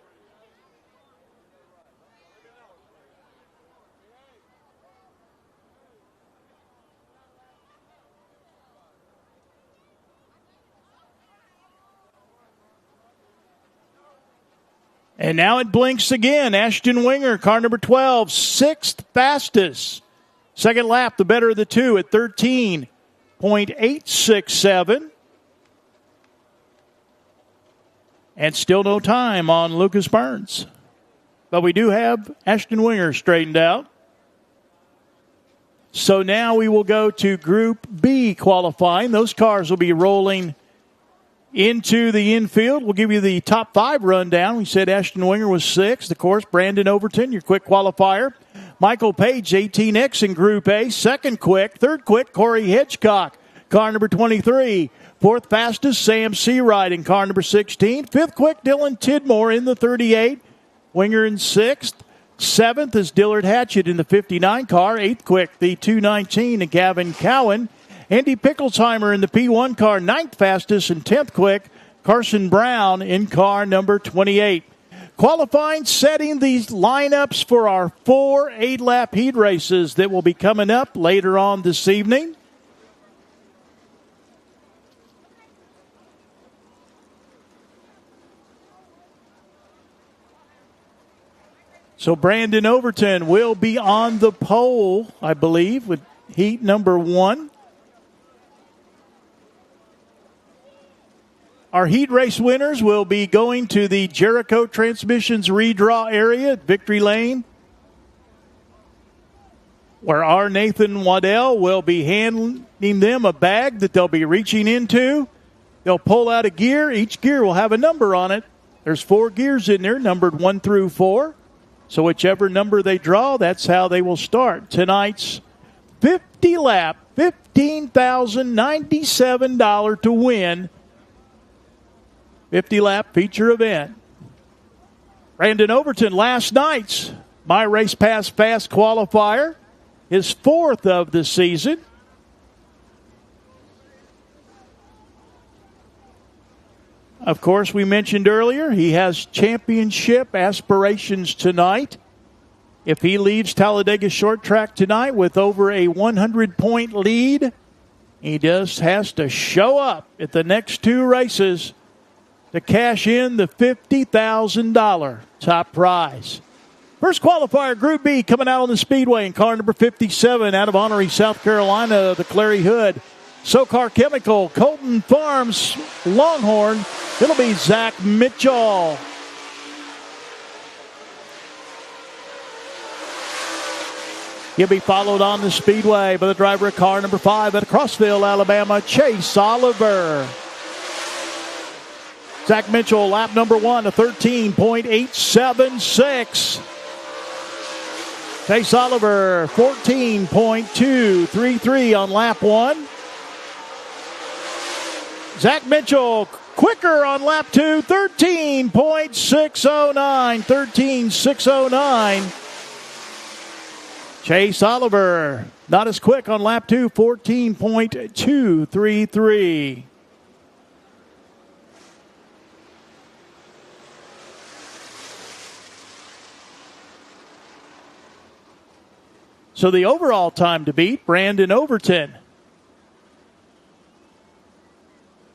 And now it blinks again. Ashton Winger, car number 12, sixth fastest. Second lap, the better of the two at 13.867. And still no time on Lucas Burns. But we do have Ashton Winger straightened out. So now we will go to Group B qualifying. Those cars will be rolling into the infield. We'll give you the top five rundown. We said Ashton Winger was sixth. Of course, Brandon Overton, your quick qualifier. Michael Page, 18X in Group A. Second quick. Third quick, Corey Hitchcock, car number 23. Fourth fastest, Sam Seawright in car number 16. Fifth quick, Dylan Tidmore in the 38. Winger in sixth. Seventh is Dillard Hatchett in the 59 car. Eighth quick, the 219, and Gavin Cowan. Andy Pickelsheimer in the P1 car, ninth fastest, and 10th quick, Carson Brown in car number 28. Qualifying, setting these lineups for our 4 8-lap heat races that will be coming up later on this evening. So Brandon Overton will be on the pole, I believe, with heat number 1. Our heat race winners will be going to the Jericho Transmissions redraw area at Victory Lane, where our Nathan Waddell will be handing them a bag that they'll be reaching into. They'll pull out a gear. Each gear will have a number on it. There's 4 gears in there, numbered 1 through 4. So whichever number they draw, that's how they will start tonight's 50-lap, $15,097 to win 50-lap feature event. Brandon Overton, last night's My Race Pass Fast qualifier, his 4th of the season. Of course, we mentioned earlier, he has championship aspirations tonight. If he leaves Talladega Short Track tonight with over a 100-point lead, he just has to show up at the next 2 races to cash in the $50,000 top prize. First qualifier, Group B, coming out on the speedway in car number 57 out of Honoree, South Carolina, the Clary Hood. SoCar Chemical, Colton Farms, Longhorn. It'll be Zach Mitchell. He'll be followed on the speedway by the driver of car number 5 out of Crossville, Alabama, Chase Oliver. Zach Mitchell, lap number 1, a 13.876. Chase Oliver, 14.233 on lap 1. Zach Mitchell, quicker on lap 2, 13.609. 13.609. Chase Oliver, not as quick on lap 2, 14.233. So the overall time to beat, Brandon Overton.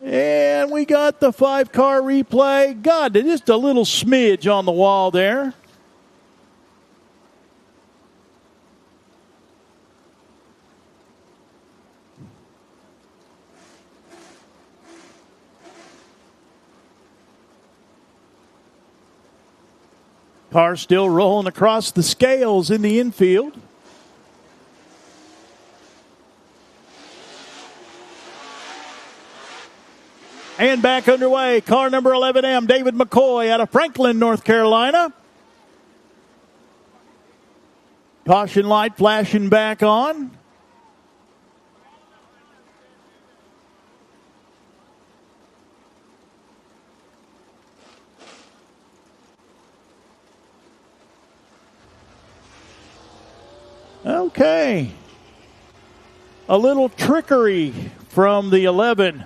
And we got the 5-car replay. God, just a little smidge on the wall there. Car still rolling across the scales in the infield. And back underway, car number 11M, David McCoy out of Franklin, North Carolina. Caution light flashing back on. Okay. A little trickery from the 11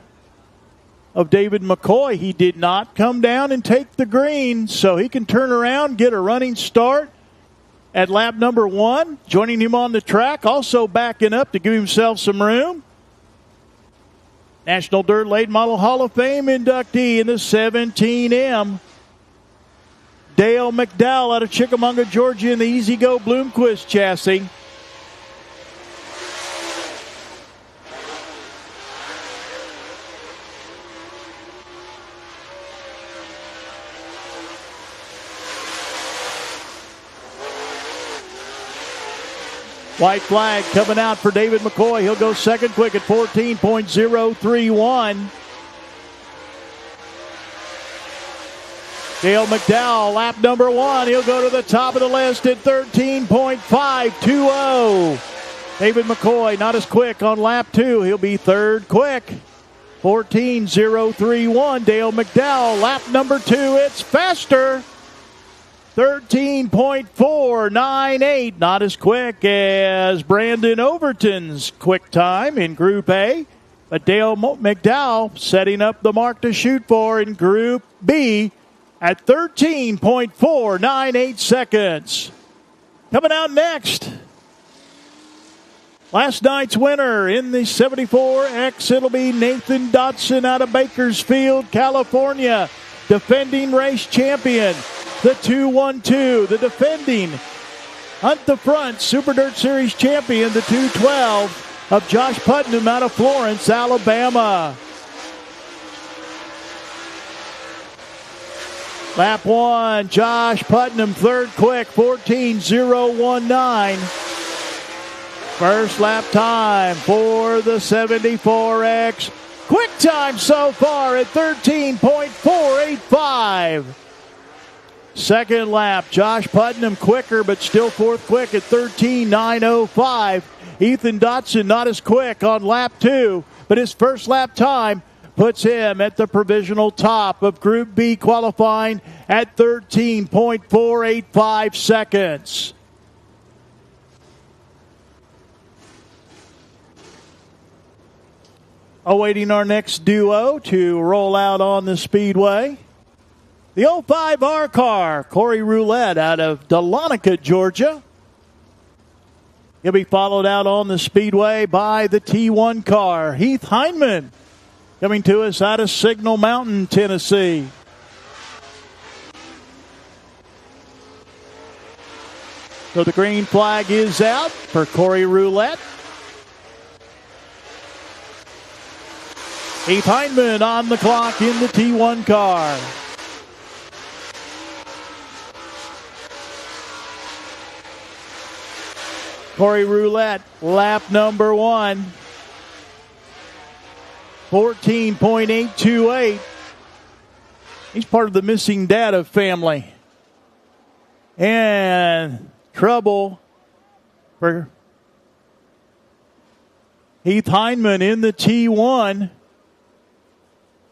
of David McCoy. He did not come down and take the green, so he can turn around, get a running start at lap number 1. Joining him on the track, also backing up to give himself some room, National Dirt Late Model Hall of Fame inductee in the 17M, Dale McDowell out of Chickamauga, Georgia in the Easy Go Bloomquist chassis. White flag coming out for David McCoy. He'll go second quick at 14.031. Dale McDowell, lap number 1. He'll go to the top of the list at 13.520. David McCoy not as quick on lap 2. He'll be third quick. 14.031. Dale McDowell, lap number 2. It's faster. 13.498. Not as quick as Brandon Overton's quick time in Group A. But Dale McDowell setting up the mark to shoot for in Group B at 13.498 seconds. Coming out next, last night's winner in the 74X. It'll be Nathan Dotson out of Bakersfield, California. Defending race champion. The 212, the defending Hunt the Front Super Dirt Series champion, the 212 of Josh Putnam out of Florence, Alabama. Lap 1, Josh Putnam, third quick, 14.019. First lap time for the 74X. Quick time so far at 13.485. Second lap, Josh Putnam quicker, but still fourth quick at 13.905. Ethan Dotson not as quick on lap 2, but his first lap time puts him at the provisional top of Group B qualifying at 13.485 seconds. Awaiting our next duo to roll out on the speedway. The 05R car, Corey Roulette out of Dahlonega, Georgia. He'll be followed out on the speedway by the T1 car, Heath Hindman, coming to us out of Signal Mountain, Tennessee. So the green flag is out for Corey Roulette. Heath Hindman on the clock in the T1 car. Corey Roulette, lap number 1. 14.828. He's part of the missing data family. And trouble for Heath Hindman in the T1.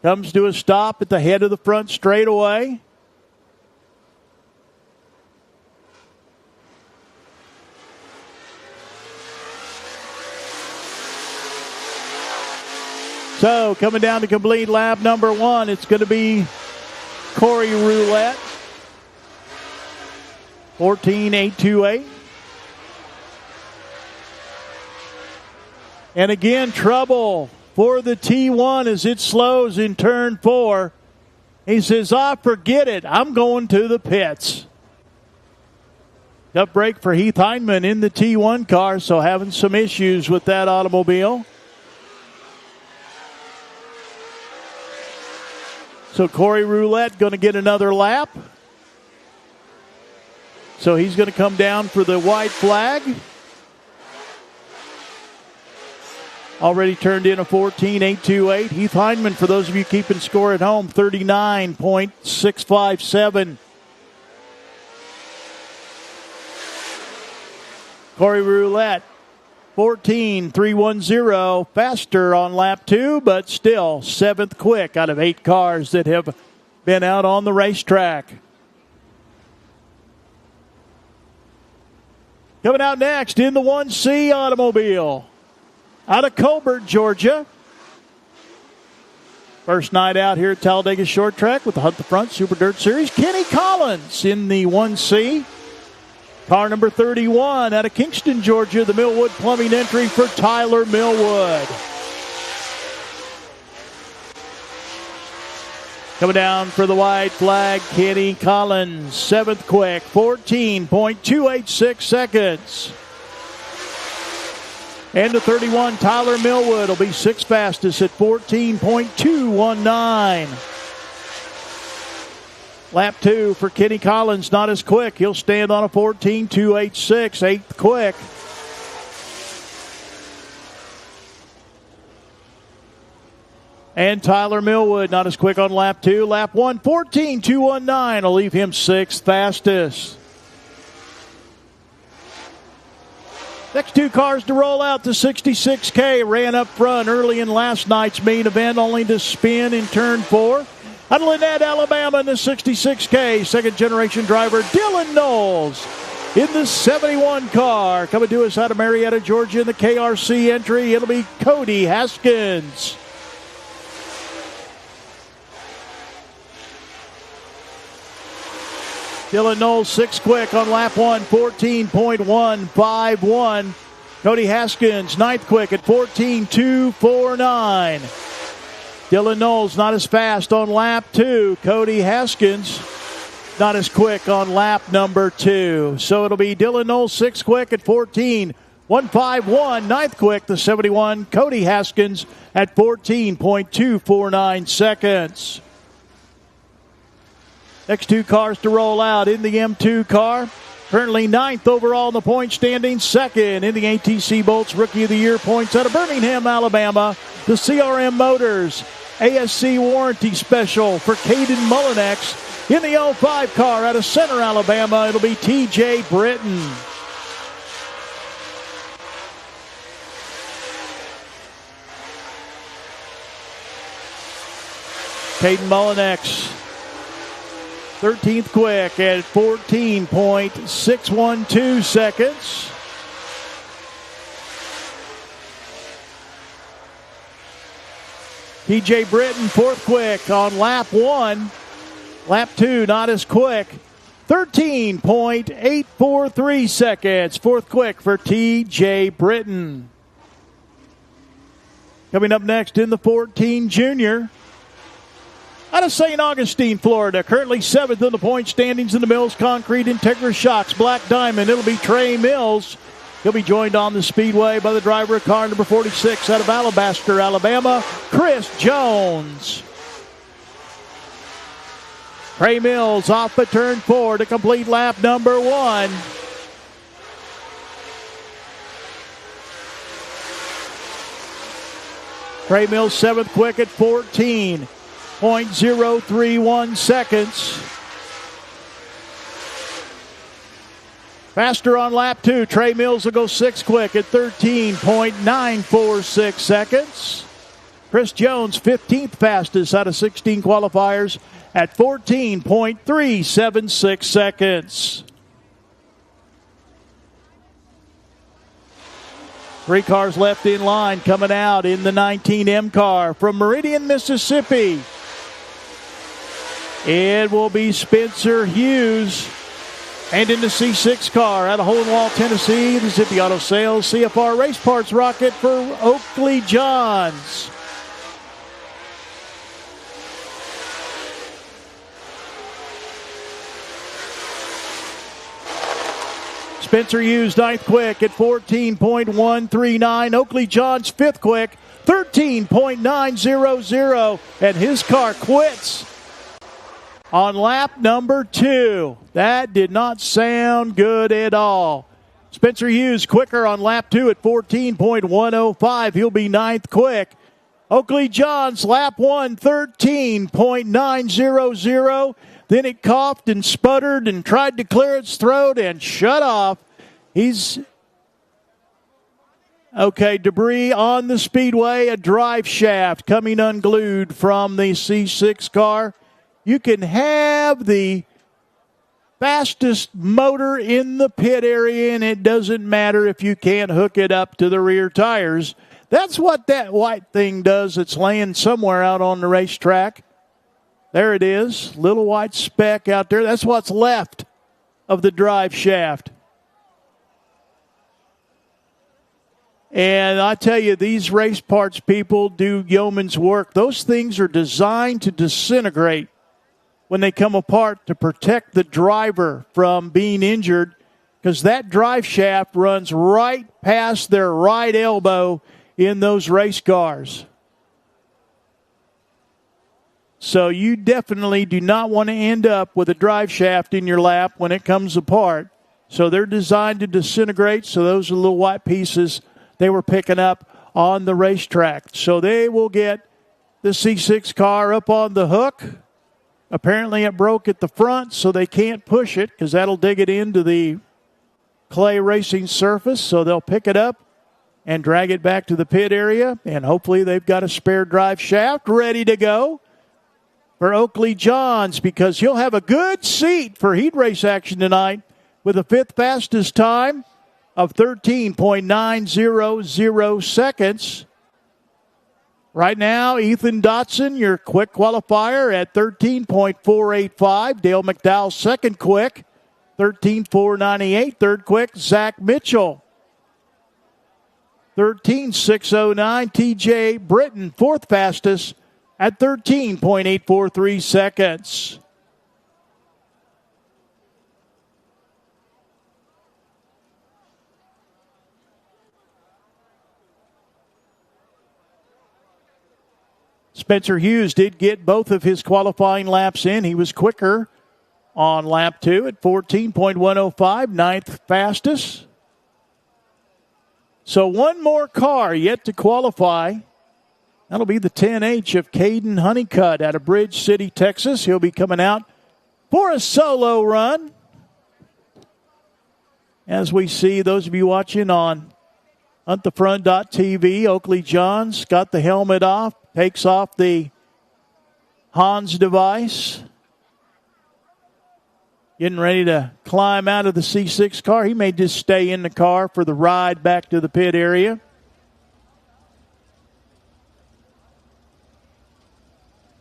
Comes to a stop at the head of the front straightaway. So, coming down to complete lap number 1, it's going to be Corey Roulette. 14.828. And again, trouble for the T1 as it slows in turn 4. He says, forget it. I'm going to the pits. Tough break for Heath Hindman in the T1 car, so having some issues with that automobile. So Corey Roulette going to get another lap. So he's going to come down for the white flag. Already turned in a 14.828. Heath Hindman, for those of you keeping score at home, 39.657. Corey Roulette, 14.310. Faster on lap 2, but still 7th quick out of 8 cars that have been out on the racetrack. Coming out next in the 1C automobile, out of Colbert, Georgia. First night out here at Talladega Short Track with the Hunt the Front Super Dirt Series. Kenny Collins in the 1C. Car number 31 out of Kingston, Georgia, the Millwood Plumbing entry for Tyler Millwood. Coming down for the white flag, Kenny Collins, 7th quick, 14.286 seconds. And the 31, Tyler Millwood will be 6th fastest at 14.219. Lap 2 for Kenny Collins, not as quick. He'll stand on a 14.286, 8th quick. And Tyler Millwood, not as quick on lap 2. Lap 1, 14.219 will leave him 6th fastest. Next 2 cars to roll out, the 66K ran up front early in last night's main event, only to spin in turn 4. Out of Lynette, Alabama in the 66K, second-generation driver Dylan Knowles in the 71 car. Coming to us out of Marietta, Georgia in the KRC entry, it'll be Cody Haskins. Dylan Knowles, 6th quick on lap 1, 14.151. Cody Haskins, 9th quick at 14.249. Dylan Knowles not as fast on lap 2. Cody Haskins not as quick on lap number 2. So it'll be Dylan Knowles, 6th quick at 14.151. 9th quick, the 71, Cody Haskins at 14.249 seconds. Next 2 cars to roll out in the M2 car. Currently 9th overall in the point standing, 2nd in the ATC Bolts Rookie of the Year points out of Birmingham, Alabama. The CRM Motors ASC Warranty Special for Caden Mullinex. In the 05 car out of Center, Alabama, it'll be TJ Britton. Caden Mullinex, 13th quick at 14.612 seconds. TJ Britton, 4th quick on lap 1. Lap 2, not as quick. 13.843 seconds. 4th quick for TJ Britton. Coming up next in the 14 junior. Out of St. Augustine, Florida, currently 7th in the point standings in the Mills Concrete Integra Shocks Black Diamond. It'll be Trey Mills. He'll be joined on the speedway by the driver of car number 46 out of Alabaster, Alabama, Chris Jones. Trey Mills off at turn 4 to complete lap number 1. Trey Mills 7th quick at 14.031 seconds. Faster on lap 2. Trey Mills will go 6th quick at 13.946 seconds. Chris Jones, 15th fastest out of 16 qualifiers at 14.376 seconds. 3 cars left in line coming out in the 19M car from Meridian, Mississippi. It will be Spencer Hughes. And in the C6 car out of Hohenwald, Tennessee, the Zippy Auto Sales CFR Race Parts Rocket for Oakley Johns. Spencer Hughes, 9th quick at 14.139. Oakley Johns, 5th quick, 13.900. And his car quits on lap number 2. That did not sound good at all. Spencer Hughes quicker on lap 2 at 14.105. He'll be 9th quick. Oakley Johns, lap 1, 13.900. Then it coughed and sputtered and tried to clear its throat and shut off. He's okay. Debris on the speedway, a drive shaft coming unglued from the C6 car. You can have the fastest motor in the pit area, and it doesn't matter if you can't hook it up to the rear tires. That's what that white thing does. It's laying somewhere out on the racetrack. There it is, little white speck out there. That's what's left of the drive shaft. And I tell you, these race parts people do yeoman's work. Those things are designed to disintegrate when they come apart to protect the driver from being injured, because that drive shaft runs right past their right elbow in those race cars. So you definitely do not want to end up with a drive shaft in your lap when it comes apart. So they're designed to disintegrate. So those are little white pieces they were picking up on the racetrack. So they will get the C6 car up on the hook. Apparently it broke at the front, so they can't push it because that'll dig it into the clay racing surface. So they'll pick it up and drag it back to the pit area, and hopefully they've got a spare drive shaft ready to go for Oakley Johns, because he'll have a good seat for heat race action tonight with a 5th fastest time of 13.900 seconds. Right now, Ethan Dotson, your quick qualifier at 13.485. Dale McDowell, second quick, 13.498. Third quick, Zach Mitchell, 13.609. TJ Britton, 4th fastest at 13.843 seconds. Spencer Hughes did get both of his qualifying laps in. He was quicker on lap 2 at 14.105, 9th fastest. So one more car yet to qualify. That'll be the 10H of Caden Honeycutt out of Bridge City, Texas. He'll be coming out for a solo run. As we see, those of you watching on huntthefront.tv, Oakley Johns got the helmet off, takes off the Hans device. Getting ready to climb out of the C6 car. He may just stay in the car for the ride back to the pit area.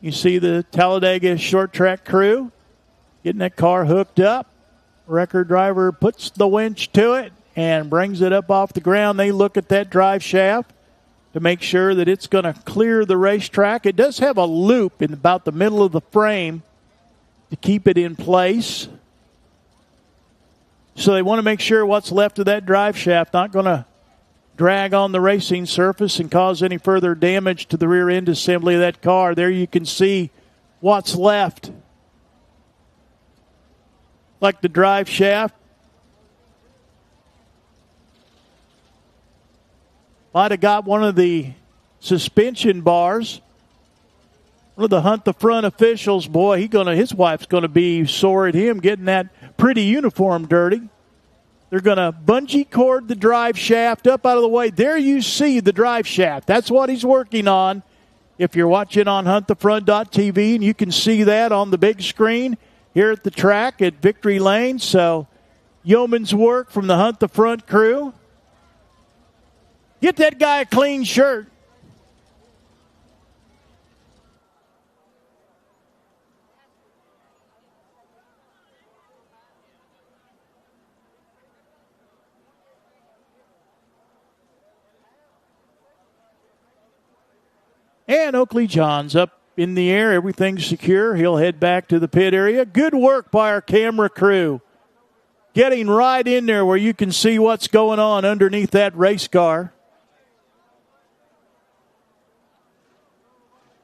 You see the Talladega short track crew getting that car hooked up. Record driver puts the winch to it and brings it up off the ground. They look at that drive shaft to make sure that it's going to clear the racetrack. It does have a loop in about the middle of the frame to keep it in place. So they want to make sure what's left of that drive shaft not going to drag on the racing surface and cause any further damage to the rear end assembly of that car. There you can see what's left. Like the drive shaft. Might have got one of the suspension bars. One of the Hunt the Front officials, boy, his wife's going to be sore at him getting that pretty uniform dirty. They're going to bungee cord the drive shaft up out of the way. There you see the drive shaft. That's what he's working on. If you're watching on huntthefront.tv, and you can see that on the big screen here at the track at Victory Lane. So, yeoman's work from the Hunt the Front crew. Get that guy a clean shirt. And Oakley Johns up in the air. Everything's secure. He'll head back to the pit area. Good work by our camera crew. Getting right in there where you can see what's going on underneath that race car.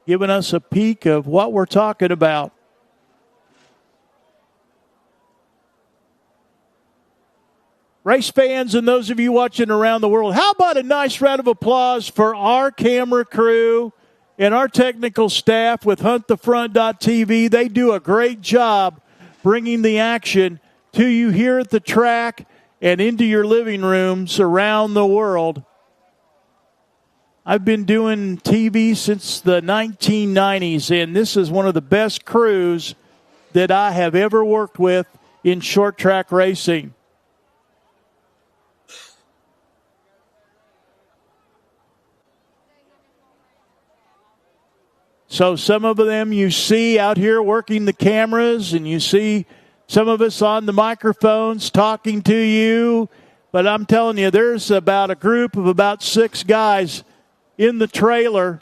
Giving us a peek of what we're talking about. Race fans and those of you watching around the world, how about a nice round of applause for our camera crew and our technical staff with HuntTheFront.tv. They do a great job bringing the action to you here at the track and into your living rooms around the world. I've been doing TV since the 1990s, and this is one of the best crews that I have ever worked with in short track racing. So some of them you see out here working the cameras, and you see some of us on the microphones talking to you. But I'm telling you, there's about a group of about 6 guys in the trailer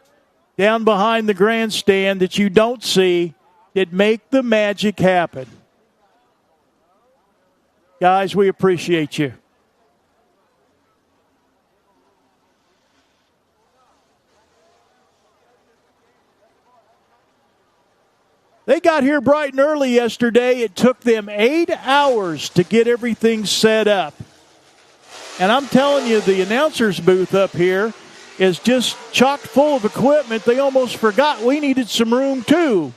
down behind the grandstand that you don't see that make the magic happen. Guys, we appreciate you. They got here bright and early yesterday. It took them 8 hours to get everything set up. And I'm telling you, the announcer's booth up here is just chock full of equipment. They almost forgot we needed some room, too.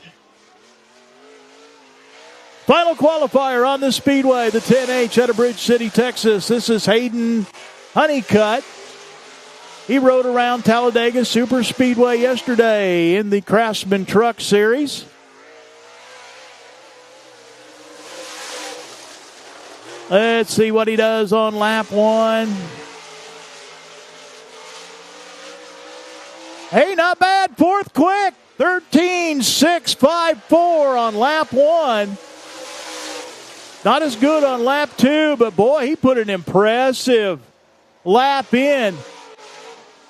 Final qualifier on the speedway, the 10H out of Bridge City, Texas. This is Hayden Honeycutt. He rode around Talladega Super Speedway yesterday in the Craftsman Truck Series. Let's see what he does on lap 1. Hey, not bad. 4th quick. 13.654 on lap 1. Not as good on lap 2, but boy, he put an impressive lap in.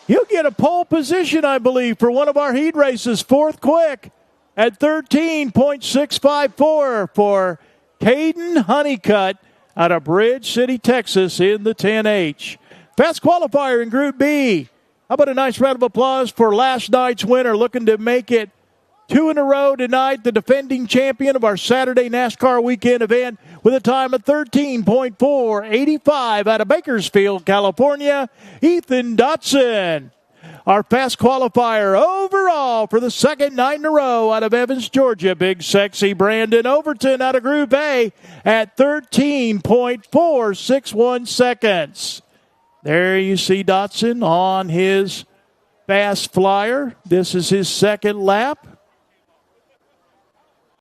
He'll get a pole position, I believe, for one of our heat races. 4th quick at 13.654 for Caden Honeycutt out of Bridge City, Texas in the 10H. Fast qualifier in Group B. How about a nice round of applause for last night's winner, looking to make it 2 in a row tonight, the defending champion of our Saturday NASCAR weekend event with a time of 13.485 out of Bakersfield, California, Ethan Dotson. Our fast qualifier overall for the second night in a row out of Evans, Georgia, big sexy Brandon Overton out of Group A at 13.461 seconds. There you see Dotson on his fast flyer. This is his second lap.